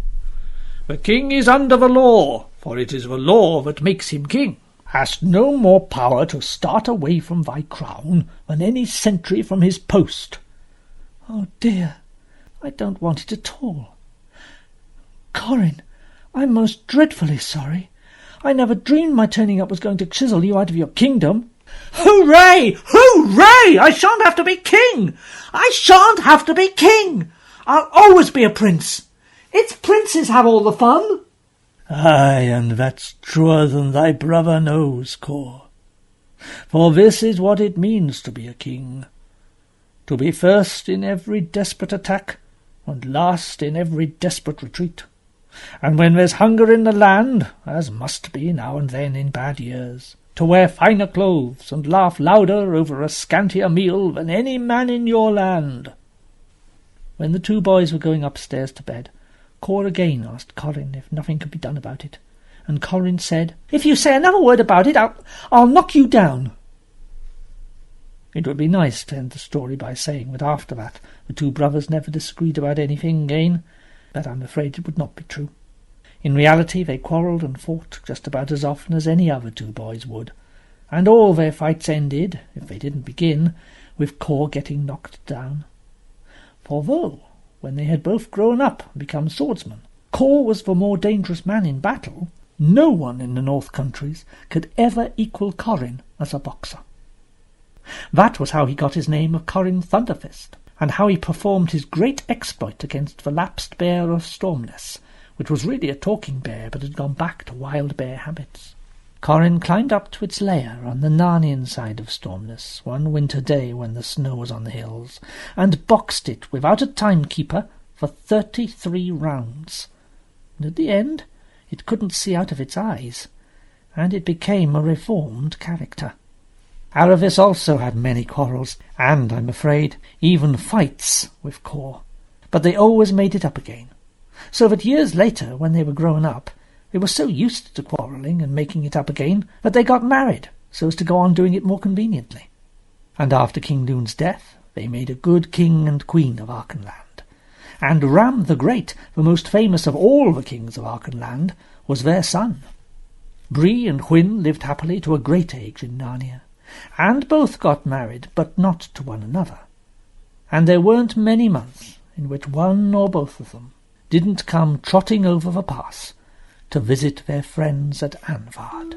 The king is under the law, for it is the law that makes him king. Hast no more power to start away from thy crown than any sentry from his post." "Oh dear, I don't want it at all. Corin, I'm most dreadfully sorry. I never dreamed my turning up was going to chisel you out of your kingdom." "Hooray! Hooray! I shan't have to be king! I shan't have to be king! I'll always be a prince. It's princes have all the fun." "Aye, and that's truer than thy brother knows, Kor. For this is what it means to be a king, to be first in every desperate attack, and last in every desperate retreat. And when there's hunger in the land, as must be now and then in bad years, to wear finer clothes and laugh louder over a scantier meal than any man in your land." When the 2 boys were going upstairs to bed, Kor again asked Corin if nothing could be done about it, and Corin said, "If you say another word about it, I'll knock you down." It would be nice to end the story by saying that after that the 2 brothers never disagreed about anything again, but I'm afraid it would not be true. In reality they quarrelled and fought just about as often as any other 2 boys would, and all their fights ended, if they didn't begin, with Kor getting knocked down. For though, when they had both grown up and become swordsmen, Kor was the more dangerous man in battle, no one in the North Countries could ever equal Corin as a boxer. That was how he got his name of Corin Thunderfist, and how he performed his great exploit against the lapsed bear of Stormness, which was really a talking bear but had gone back to wild bear habits. Corin climbed up to its lair on the Narnian side of Stormness one winter day when the snow was on the hills, and boxed it without a timekeeper for 33 rounds. And at the end it couldn't see out of its eyes, and it became a reformed character. Arivas also had many quarrels, and, I'm afraid, even fights with Kor, but they always made it up again, so that years later, when they were grown up, they were so used to quarrelling and making it up again that they got married, so as to go on doing it more conveniently. And after King Lune's death, they made a good king and queen of Archenland, and Ram the Great, the most famous of all the kings of Archenland, was their son. Bree and Hwyn lived happily to a great age in Narnia, and both got married, but not to one another. And there weren't many months in which one or both of them didn't come trotting over the pass to visit their friends at Anvard.